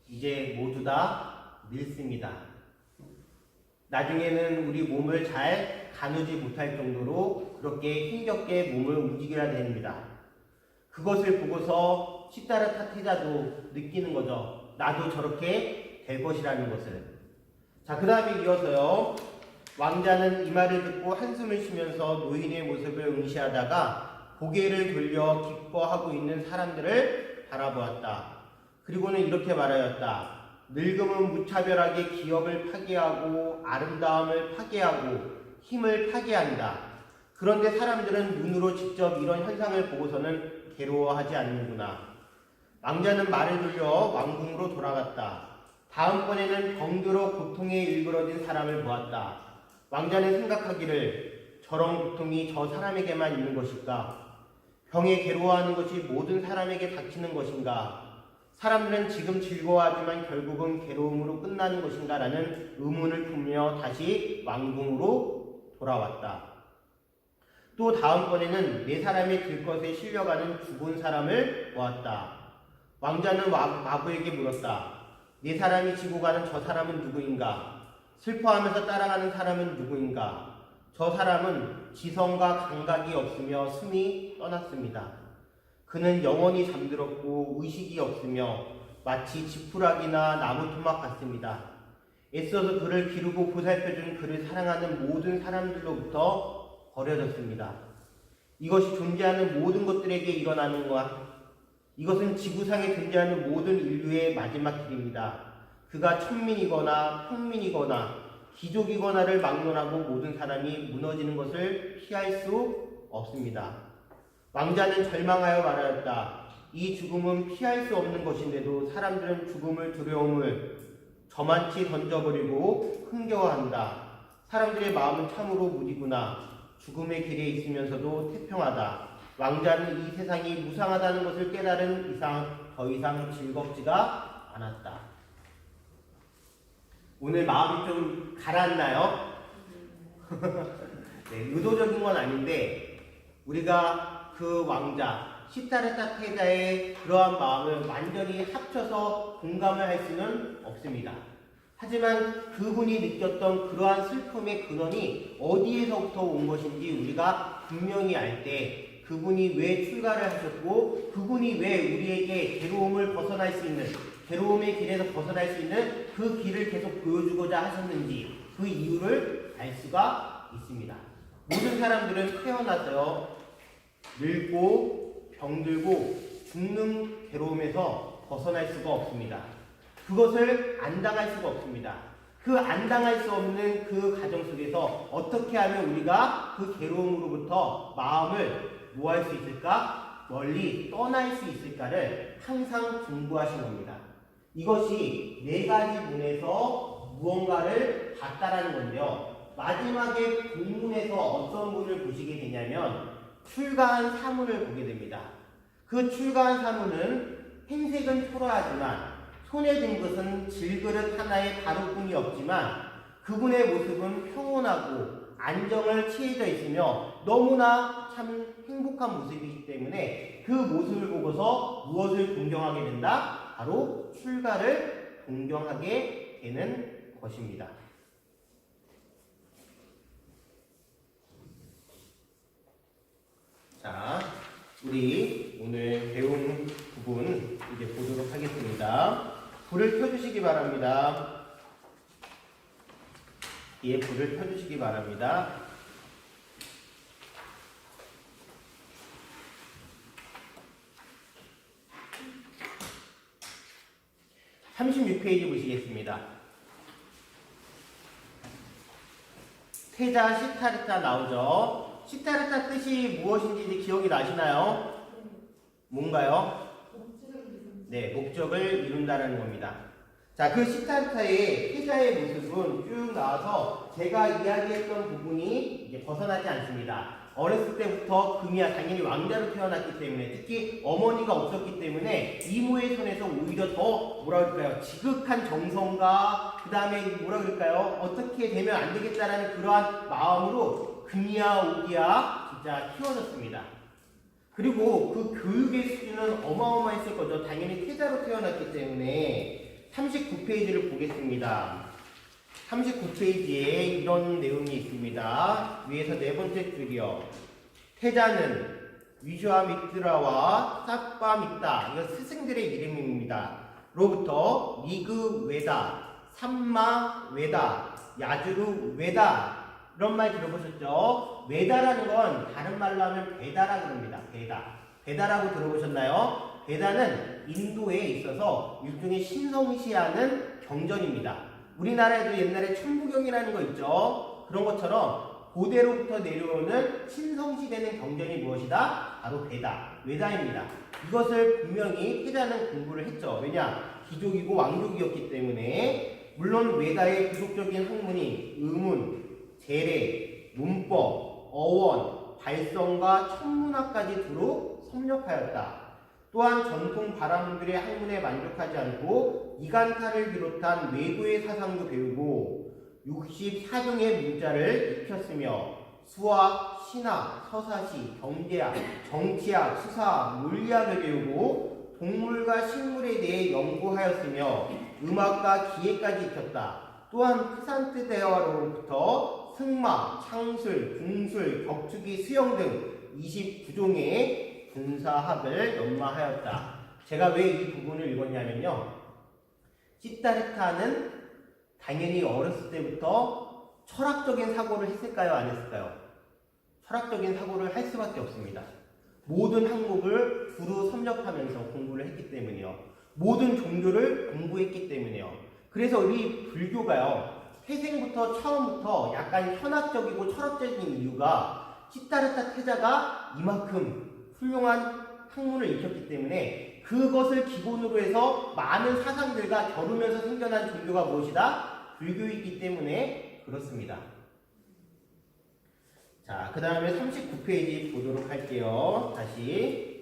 이제 모두 다 늙습니다. 나중에는 우리 몸을 잘 가누지 못할 정도로 그렇게 힘겹게 몸을 움직여야 됩니다. 그것을 보고서 시다르타 태자도 느끼는 거죠. 나도 저렇게 될 것이라는 것을. 자, 그 다음에 이어서요. 왕자는 이 말을 듣고 한숨을 쉬면서 노인의 모습을 응시하다가 고개를 돌려 기뻐하고 있는 사람들을 바라보았다. 그리고는 이렇게 말하였다. 늙음은 무차별하게 기업을 파괴하고 아름다움을 파괴하고 힘을 파괴한다. 그런데 사람들은 눈으로 직접 이런 현상을 보고서는 괴로워하지 않는구나. 왕자는 말을 돌려 왕궁으로 돌아갔다. 다음번에는 병들어 고통에 일그러진 사람을 보았다. 왕자는 생각하기를 저런 고통이 저 사람에게만 있는 것일까? 병에 괴로워하는 것이 모든 사람에게 닥치는 것인가? 사람들은 지금 즐거워하지만 결국은 괴로움으로 끝나는 것인가? 라는 의문을 품으며 다시 왕궁으로 돌아왔다. 또 다음번에는 네 사람의 들것에 실려가는 죽은 사람을 보았다. 왕자는 마부에게 물었다. 네 사람이 지고 가는 저 사람은 누구인가? 슬퍼하면서 따라가는 사람은 누구인가? 저 사람은 지성과 감각이 없으며 숨이 떠났습니다. 그는 영원히 잠들었고 의식이 없으며 마치 지푸라기나 나무 토막 같습니다. 애써서 그를 기르고 보살펴준 그를 사랑하는 모든 사람들로부터 버려졌습니다. 이것이 존재하는 모든 것들에게 일어나는 것. 이것은 지구상에 존재하는 모든 인류의 마지막 길입니다. 그가 천민이거나 평민이거나 귀족이거나를 막론하고 모든 사람이 무너지는 것을 피할 수 없습니다. 왕자는 절망하여 말하였다. 이 죽음은 피할 수 없는 것인데도 사람들은 죽음을 두려움을 저만치 던져버리고 흥겨워한다. 사람들의 마음은 참으로 무디구나. 죽음의 길에 있으면서도 태평하다. 왕자는 이 세상이 무상하다는 것을 깨달은 이상 더 이상 즐겁지가 않았다. 오늘 마음이 좀 가라앉나요? 네, 의도적인 건 아닌데 우리가 그 왕자 시다르타 태자의 그러한 마음을 완전히 합쳐서 공감을 할 수는 없습니다. 하지만 그분이 느꼈던 그러한 슬픔의 근원이 어디에서부터 온 것인지 우리가 분명히 알 때 그분이 왜 출가를 하셨고 그분이 왜 우리에게 괴로움을 벗어날 수 있는 괴로움의 길에서 벗어날 수 있는 그 길을 계속 보여주고자 하셨는지 그 이유를 알 수가 있습니다. 모든 사람들은 태어나서 늙고 병들고 죽는 괴로움에서 벗어날 수가 없습니다. 그것을 안 당할 수가 없습니다. 그 안 당할 수 없는 그 과정 속에서 어떻게 하면 우리가 그 괴로움으로부터 마음을 뭐 할 수 있을까? 멀리 떠날 수 있을까를 항상 공부하신 겁니다. 이것이 네 가지 문에서 무언가를 봤다라는 건데요. 마지막에 본문에서 어떤 분을 보시게 되냐면 출가한 사문을 보게 됩니다. 그 출가한 사문은 행색은 초라하지만 손에 든 것은 질그릇 하나의 가루뿐이 없지만 그분의 모습은 평온하고 안정을 취해져 있으며 너무나 참 행복한 모습이기 때문에 그 모습을 보고서 무엇을 동경하게 된다? 바로 출가를 동경하게 되는 것입니다. 뒤에 불을 펴주시기 바랍니다. 36페이지 보시겠습니다. 태자 시타르타 나오죠. 시타르타 뜻이 무엇인지 이제 기억이 나시나요? 뭔가요? 네, 목적을 이룬다는 겁니다. 자, 그 시타르타의 태자의 모습은 쭉 나와서 제가 이야기했던 부분이 이제 벗어나지 않습니다. 어렸을 때부터 금이야 당연히 왕자로 태어났기 때문에, 특히 어머니가 없었기 때문에 이모의 손에서 오히려 더 뭐라 그럴까요? 지극한 정성과 그 다음에 뭐라 그럴까요? 어떻게 되면 안 되겠다라는 그러한 마음으로 금이야 오기야 진짜 키워졌습니다. 그리고 그 교육의 수준은 어마어마했을 거죠. 당연히 태자로 태어났기 때문에. 39페이지를 보겠습니다. 39페이지에 이런 내용이 있습니다. 위에서 네 번째 줄이요. 태자는 위슈아미트라와 싹바미따, 이거 스승들의 이름입니다. 로부터 미그 웨다, 삼마 웨다, 야주루 웨다, 이런 말 들어보셨죠? 웨다라는 건 다른 말로 하면 베다라 그럽니다. 베다라고 들어보셨나요? 베다는 인도에 있어서 일종의 신성시하는 경전입니다. 우리나라에도 옛날에 천부경이라는 거 있죠? 그런 것처럼 고대로부터 내려오는 신성시되는 경전이 무엇이다? 바로 웨다입니다. 이것을 분명히 태자는 공부를 했죠. 왜냐? 귀족이고 왕족이었기 때문에. 물론 웨다의 구속적인 학문이 의문, 제례, 문법, 어원, 발성과 천문학까지 두루 섭렵하였다. 또한 전통 바라문들의 학문에 만족하지 않고 이간타를 비롯한 외부의 사상도 배우고 64종의 문자를 익혔으며 수학, 신학, 서사시, 경제학, 정치학, 수사학, 물리학을 배우고 동물과 식물에 대해 연구하였으며 음악과 기계까지 익혔다. 또한 크산트 대화로부터 승마, 창술, 궁술, 격투기, 수영 등 29종의 군사학을 연마하였다. 제가 왜 이 부분을 읽었냐면요. 시타르타는 당연히 어렸을 때부터 철학적인 사고를 했을까요? 안 했을까요? 철학적인 사고를 할 수밖에 없습니다. 모든 항목을 두루 섭렵하면서 공부를 했기 때문이요. 모든 종교를 공부했기 때문이요. 그래서 우리 불교가요. 태생부터 처음부터 약간 현학적이고 철학적인 이유가 시타르타 태자가 이만큼 훌륭한 학문을 익혔기 때문에 그것을 기본으로 해서 많은 사상들과 겨루면서 생겨난 종교가 무엇이다? 불교이기 때문에 그렇습니다. 자, 그 다음에 39페이지 보도록 할게요. 다시.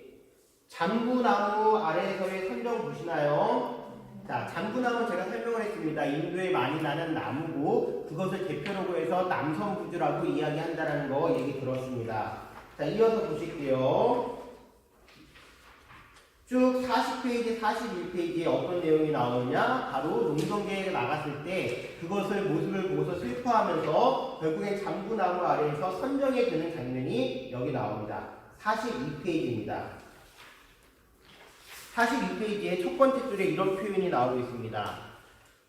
잠구나무 아래에서의 선정 보시나요? 자, 잠구나무 제가 설명을 했습니다. 인도에 많이 나는 나무고 그것을 대표로 해서 남성부주라고 이야기한다는 거 얘기 들었습니다. 자, 이어서 보실게요. 쭉 40페이지, 41페이지에 어떤 내용이 나오느냐? 바로 농성계에 나갔을 때 그것을 모습을 보고서 슬퍼하면서 결국엔 잠구나무 아래에서 선정에 드는 장면이 여기 나옵니다. 42페이지입니다. 42페이지의 첫 번째 줄에 이런 표현이 나오고 있습니다.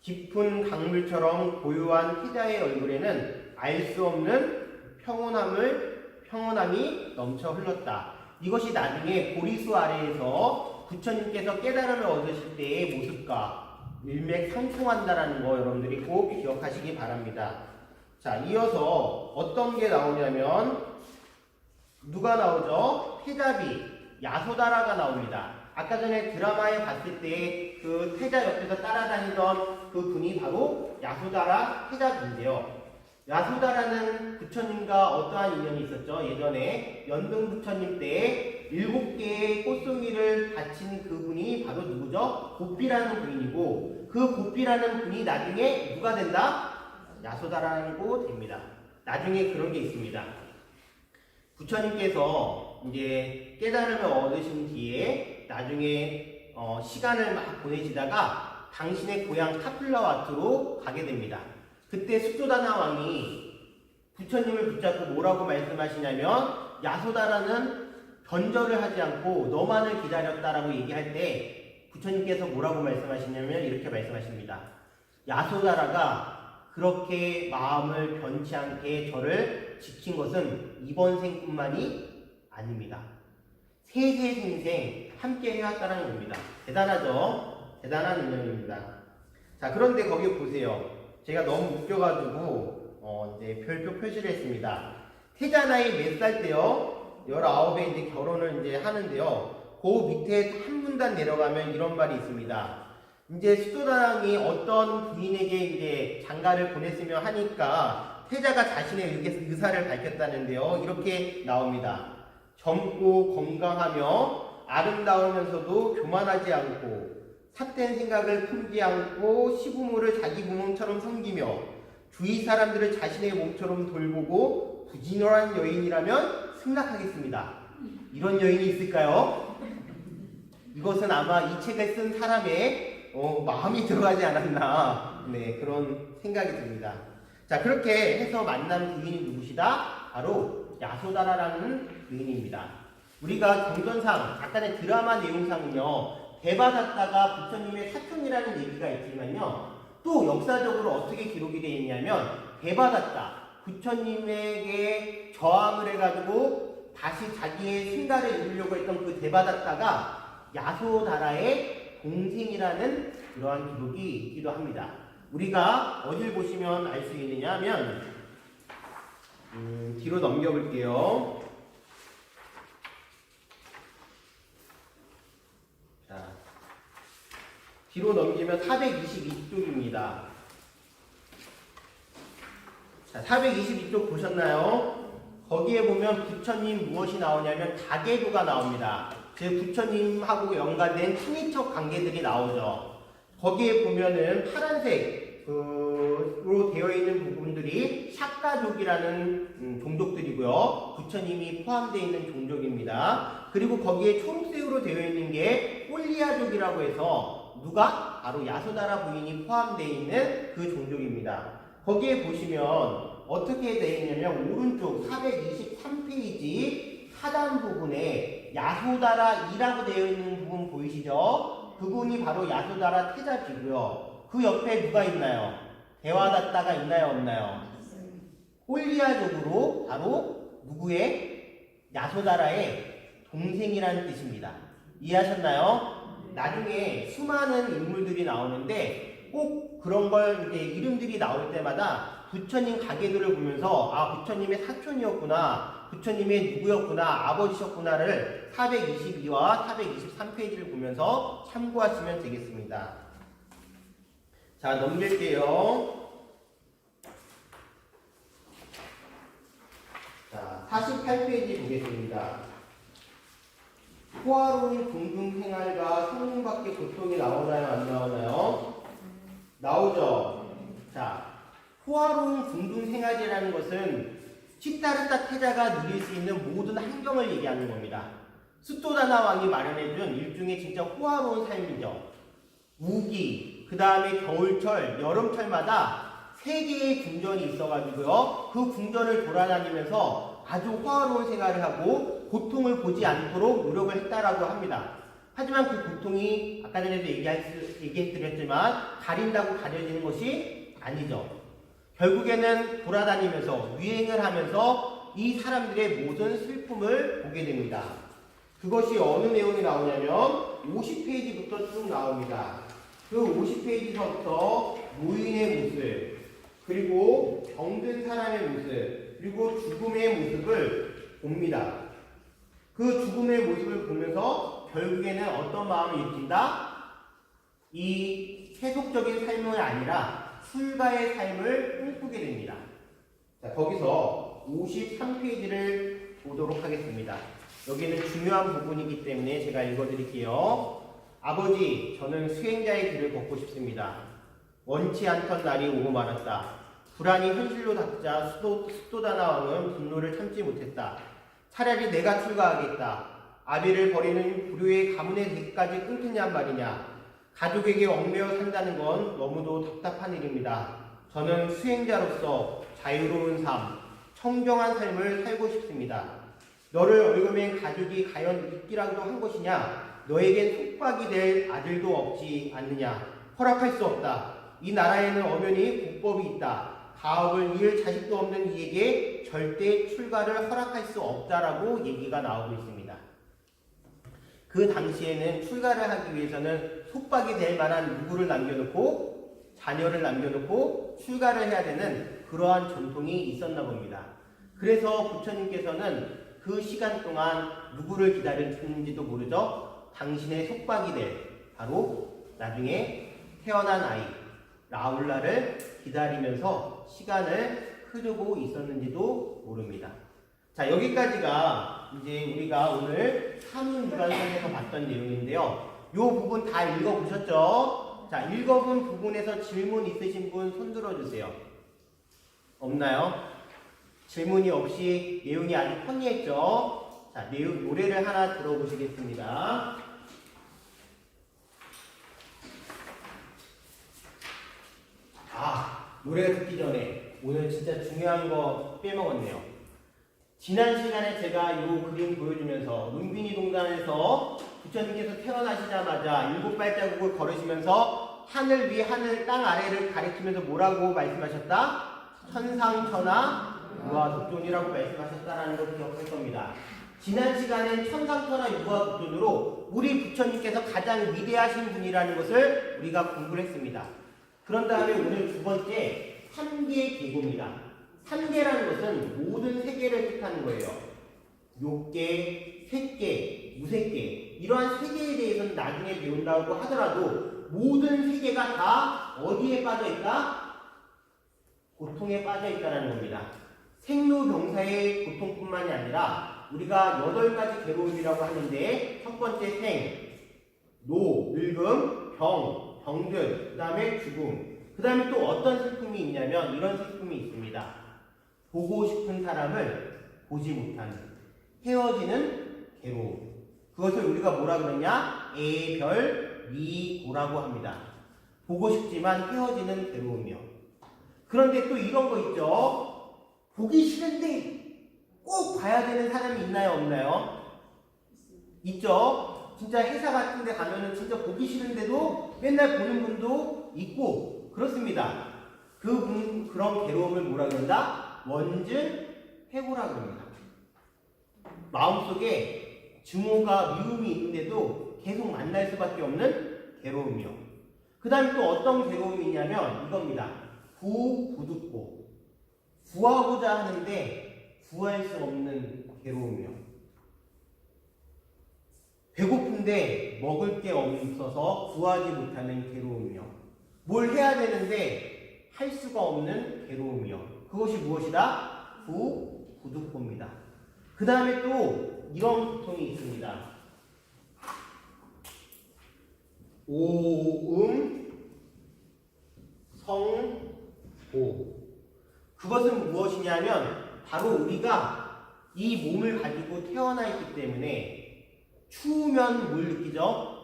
깊은 강물처럼 고요한 태자의 얼굴에는 알 수 없는 평온함이 넘쳐 흘렀다. 이것이 나중에 보리수 아래에서 부처님께서 깨달음을 얻으실 때의 모습과 일맥상통한다라는 거 여러분들이 꼭 기억하시기 바랍니다. 자, 이어서 어떤 게 나오냐면 누가 나오죠? 태자비, 야소다라가 나옵니다. 아까 전에 드라마에 봤을 때 그 태자 옆에서 따라다니던 그 분이 바로 야소다라 태자비인데요. 야소다라는 부처님과 어떠한 인연이 있었죠? 예전에 연등 부처님 때 7개의 꽃송이를 바친 그분이 바로 누구죠? 고삐라는 분이고 그 고삐라는 분이 나중에 누가 된다? 야소다라고 됩니다. 나중에 그런 게 있습니다. 부처님께서 이제 깨달음을 얻으신 뒤에 나중에 시간을 막 보내시다가 당신의 고향 카플라와트로 가게 됩니다. 그때 숙조다나 왕이 부처님을 붙잡고 뭐라고 말씀하시냐면 야소다라는 변절을 하지 않고 너만을 기다렸다라고 얘기할 때 부처님께서 뭐라고 말씀하시냐면 이렇게 말씀하십니다. 야소다라가 그렇게 마음을 변치 않게 저를 지킨 것은 이번 생뿐만이 아닙니다. 세세생생 함께 해왔다는 겁니다. 대단하죠? 대단한 인연입니다. 자, 그런데 거기 보세요. 제가 너무 웃겨가지고 이제 별표 표시를 했습니다. 태자 나이 몇 살 때요? 19에 이제 결혼을 이제 하는데요. 그 밑에 한 문단 내려가면 이런 말이 있습니다. 이제 수도다랑이 어떤 부인에게 이제 장가를 보냈으며 하니까 태자가 자신의 의사를 밝혔다는데요. 이렇게 나옵니다. 젊고 건강하며 아름다우면서도 교만하지 않고 삿된 생각을 품지 않고 시부모를 자기 부모처럼 섬기며 주위 사람들을 자신의 몸처럼 돌보고 부지런한 여인이라면 승낙하겠습니다. 이런 여인이 있을까요? 이것은 아마 이 책을 쓴 사람의 마음이 들어가지 않았나, 네, 그런 생각이 듭니다. 자, 그렇게 해서 만난 부인이 누구시다? 바로 야소다라라는 부인입니다. 우리가 경전상, 약간의 드라마 내용상은요, 대바다다가 부처님의 사촌이라는 얘기가 있지만요, 또 역사적으로 어떻게 기록이 되어 있냐면, 대바다다, 부처님에게 저항을 해가지고 다시 자기의 승가를 이루려고 했던 그 대바다다가 야소다라의 동생이라는 그러한 기록이 있기도 합니다. 우리가 어딜 보시면 알 수 있느냐 하면 뒤로 넘겨볼게요. 자, 뒤로 넘기면 422쪽입니다. 자, 422쪽 보셨나요? 거기에 보면 부처님 무엇이 나오냐면 가계도가 나옵니다. 즉 부처님하고 연관된 친인척 관계들이 나오죠. 거기에 보면은 파란색으로 되어 있는 부분들이 샥가족이라는 종족들이고요. 부처님이 포함되어 있는 종족입니다. 그리고 거기에 초록색으로 되어 있는 게 홀리아족이라고 해서 누가? 바로 야소다라 부인이 포함되어 있는 그 종족입니다. 거기에 보시면 어떻게 되어 있냐면 오른쪽 423페이지 하단 부분에 야소다라 2라고 되어 있는 부분 보이시죠? 그분이 바로 야소다라 태자지고요. 그 옆에 누가 있나요? 대와다타가 있나요? 없나요? 홀리아족으로 바로 누구의? 야소다라의 동생이라는 뜻입니다. 이해하셨나요? 나중에 수많은 인물들이 나오는데 꼭 그런 걸 이제 이름들이 나올 때마다 부처님 가계들을 보면서 아, 부처님의 사촌이었구나, 부처님의 누구였구나, 아버지셨구나를 422와 423페이지를 보면서 참고하시면 되겠습니다. 자, 넘길게요. 자, 48페이지 보겠습니다. 호화로운 궁중생활과 성능밖에 고통이 나오나요? 안 나오나요? 나오죠? 자, 호화로운 궁중생활이라는 것은 시타르타 태자가 누릴 수 있는 모든 환경을 얘기하는 겁니다. 수토다나 왕이 마련해준 일종의 진짜 호화로운 삶이죠. 우기, 그 다음에 겨울철, 여름철마다 3개의 궁전이 있어가지고요. 그 궁전을 돌아다니면서 아주 호화로운 생활을 하고 고통을 보지 않도록 노력을 했다라고 합니다. 하지만 그 고통이 아까 전에도 얘기해드렸지만 가린다고 가려지는 것이 아니죠. 결국에는 돌아다니면서 유행을 하면서 이 사람들의 모든 슬픔을 보게 됩니다. 그것이 어느 내용이 나오냐면 50페이지부터 쭉 나옵니다. 그 50페이지서부터 노인의 모습, 그리고 병든 사람의 모습, 그리고 죽음의 모습을 봅니다. 그 죽음의 모습을 보면서 결국에는 어떤 마음을 일으킨다? 이 세속적인 삶이 아니라 술가의 삶을 꿈꾸게 됩니다. 자, 거기서 53페이지를 보도록 하겠습니다. 여기는 중요한 부분이기 때문에 제가 읽어드릴게요. 아버지, 저는 수행자의 길을 걷고 싶습니다. 원치 않던 날이 오고 말았다. 불안이 현실로 닥자 수도다나 왕은 분노를 참지 못했다. 차라리 내가 출가하겠다. 아비를 버리는 불효의 가문의 대기까지 끊겠냔 말이냐. 가족에게 얽매여 산다는 건 너무도 답답한 일입니다. 저는 수행자로서 자유로운 삶, 청정한 삶을 살고 싶습니다. 너를 얽어맨 가족이 과연 있기라도 한 것이냐? 너에겐 속박이 될 아들도 없지 않느냐? 허락할 수 없다. 이 나라에는 엄연히 국법이 있다. 가업을 이을 자식도 없는 이에게 절대 출가를 허락할 수 없다라고 얘기가 나오고 있습니다. 그 당시에는 출가를 하기 위해서는 속박이 될 만한 누구를 남겨놓고 자녀를 남겨놓고 출가를 해야 되는 그러한 전통이 있었나 봅니다. 그래서 부처님께서는 그 시간 동안 누구를 기다렸는지도 모르죠. 당신의 속박이 될 바로 나중에 태어난 아이 라울라를 기다리면서 시간을 흐르고 있었는지도 모릅니다. 자, 여기까지가 이제 우리가 오늘 사문유관선에서 봤던 내용인데요. 이 부분 다 읽어보셨죠? 자, 읽어본 부분에서 질문 있으신 분 손 들어주세요. 없나요? 질문이 없이 내용이 아주 편리했죠? 자, 노래를 하나 들어보시겠습니다. 노래 듣기 전에 오늘 진짜 중요한 거 빼먹었네요. 지난 시간에 제가 이 그림 보여주면서 룬비니 동산에서 부처님께서 태어나시자마자 7발자국을 걸으시면서 하늘 위 하늘 땅 아래를 가리키면서 뭐라고 말씀하셨다? 천상천하 유아독존이라고 말씀하셨다라는 걸 기억할 겁니다. 지난 시간엔 천상천하 유아독존으로 우리 부처님께서 가장 위대하신 분이라는 것을 우리가 공부를 했습니다. 그런 다음에 오늘 두 번째 3계 계고입니다. 3계라는 것은 모든 세계를 뜻하는 거예요. 욕계, 색계, 무색계 이러한 세계에 대해서는 나중에 배운다고 하더라도 모든 세계가 다 어디에 빠져있다? 고통에 빠져있다는 겁니다. 생로병사의 고통뿐만이 아니라 우리가 8가지 괴로움이라고 하는데 첫 번째 생, 노, 늙음, 병, 병들, 그 다음에 죽음, 그 다음에 또 어떤 슬픔이 있냐면 이런 슬픔이 있습니다. 보고 싶은 사람을 보지 못하는 헤어지는 괴로움. 그것을 우리가 뭐라 그러냐? 애별미고라고 합니다. 보고 싶지만 헤어지는 괴로움이요. 그런데 또 이런 거 있죠. 보기 싫은데 꼭 봐야 되는 사람이 있나요? 없나요? 있죠. 진짜 회사 같은 데 가면은 진짜 보기 싫은데도 맨날 보는 분도 있고 그렇습니다. 그런 괴로움을 뭐라 그런다? 원증 회고라 그럽니다. 마음속에 증오가 미움이 있는데도 계속 만날 수밖에 없는 괴로움이요. 그 다음에 또 어떤 괴로움이 있냐면 이겁니다. 부부득고 구하고자 하는데 구할 수 없는 괴로움이요. 배고픈데 먹을 게 없어서 구하지 못하는 괴로움이요. 뭘 해야 되는데 할 수가 없는 괴로움이요. 그것이 무엇이다? 부득고입니다. 그 다음에 또 이런 고통이 있습니다. 성오. 그것은 무엇이냐면 바로 우리가 이 몸을 가지고 태어나 있기 때문에 추우면 뭘 느끼죠?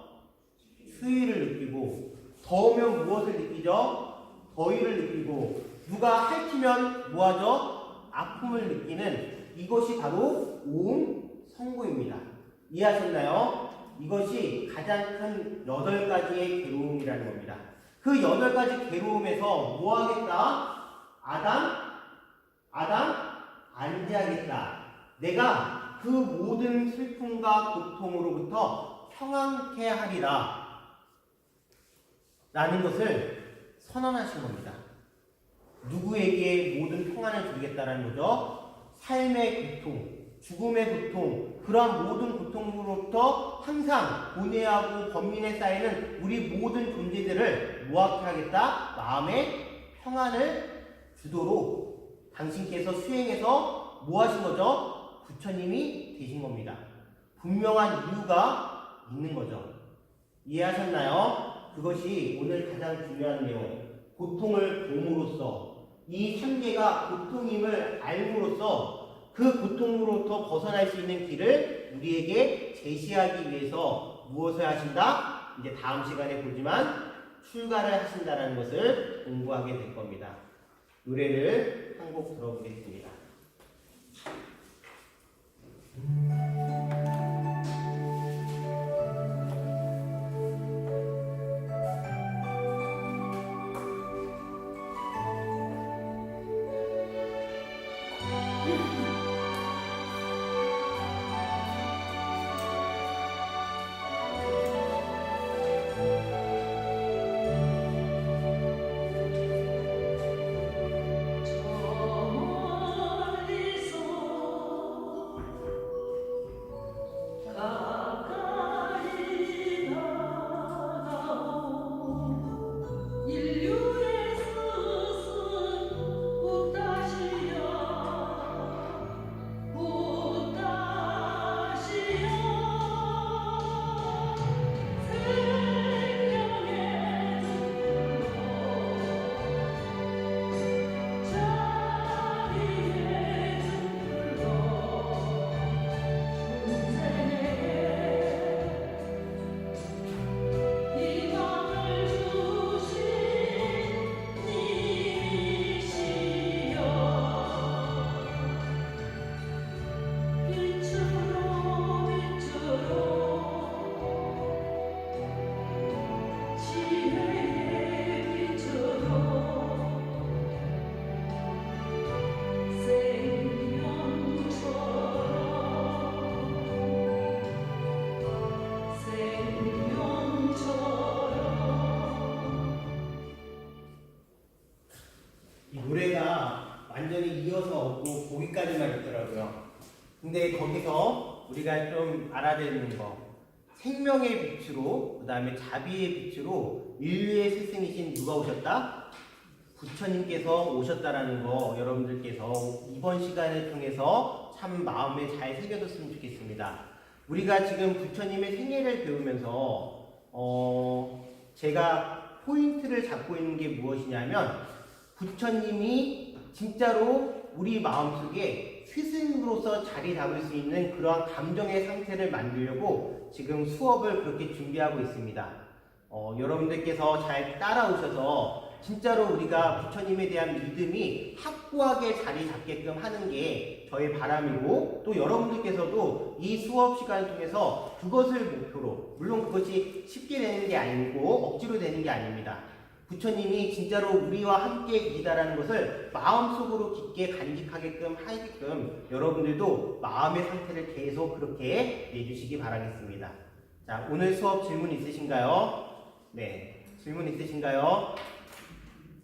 추위를 느끼고, 더우면 무엇을 느끼죠? 더위를 느끼고, 누가 핥히면 뭐하죠? 아픔을 느끼는 이것이 바로 오음성고입니다. 이해하셨나요? 이것이 가장 큰 8가지의 괴로움이라는 겁니다. 그 8가지 괴로움에서 뭐 하겠다? 아담 안지하겠다. 내가 그 모든 슬픔과 고통으로부터 평안케 하리라 라는 것을 선언하신 겁니다. 누구에게 모든 평안을 주겠다라는 거죠? 삶의 고통, 죽음의 고통, 그러한 모든 고통으로부터 항상 고뇌하고 번민에 쌓이는 우리 모든 존재들을 뭐하게 하겠다? 마음의 평안을 주도록 당신께서 수행해서 뭐 하신 거죠? 부처님이 되신 겁니다. 분명한 이유가 있는 거죠. 이해하셨나요? 그것이 오늘 가장 중요한 내용. 고통을 봄으로써 이 3계가 고통임을 알므로써 그 고통으로부터 벗어날 수 있는 길을 우리에게 제시하기 위해서 무엇을 하신다? 이제 다음 시간에 보지만 출가를 하신다는 것을 공부하게 될 겁니다. 노래를 한 곡 들어보겠습니다. 완전히 이어서 없고 거기까지만 있더라고요. 근데 거기서 우리가 좀 알아야 되는 거, 생명의 빛으로, 그 다음에 자비의 빛으로 인류의 스승이신 누가 오셨다? 부처님께서 오셨다라는 거 여러분들께서 이번 시간을 통해서 참 마음에 잘 새겨뒀으면 좋겠습니다. 우리가 지금 부처님의 생애를 배우면서 제가 포인트를 잡고 있는 게 무엇이냐면, 부처님이 진짜로 우리 마음속에 스승으로서 자리 잡을 수 있는 그러한 감정의 상태를 만들려고 지금 수업을 그렇게 준비하고 있습니다. 여러분들께서 잘 따라오셔서 진짜로 우리가 부처님에 대한 믿음이 확고하게 자리 잡게끔 하는 게 저의 바람이고, 또 여러분들께서도 이 수업 시간을 통해서 그것을 목표로, 물론 그것이 쉽게 되는 게 아니고 억지로 되는 게 아닙니다. 부처님이 진짜로 우리와 함께 계시다라는 것을 마음속으로 깊게 간직하게끔 하게끔 여러분들도 마음의 상태를 계속 그렇게 내주시기 바라겠습니다. 자, 오늘 수업 질문 있으신가요? 네, 질문 있으신가요?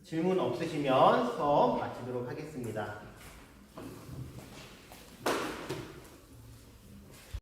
질문 없으시면 수업 마치도록 하겠습니다.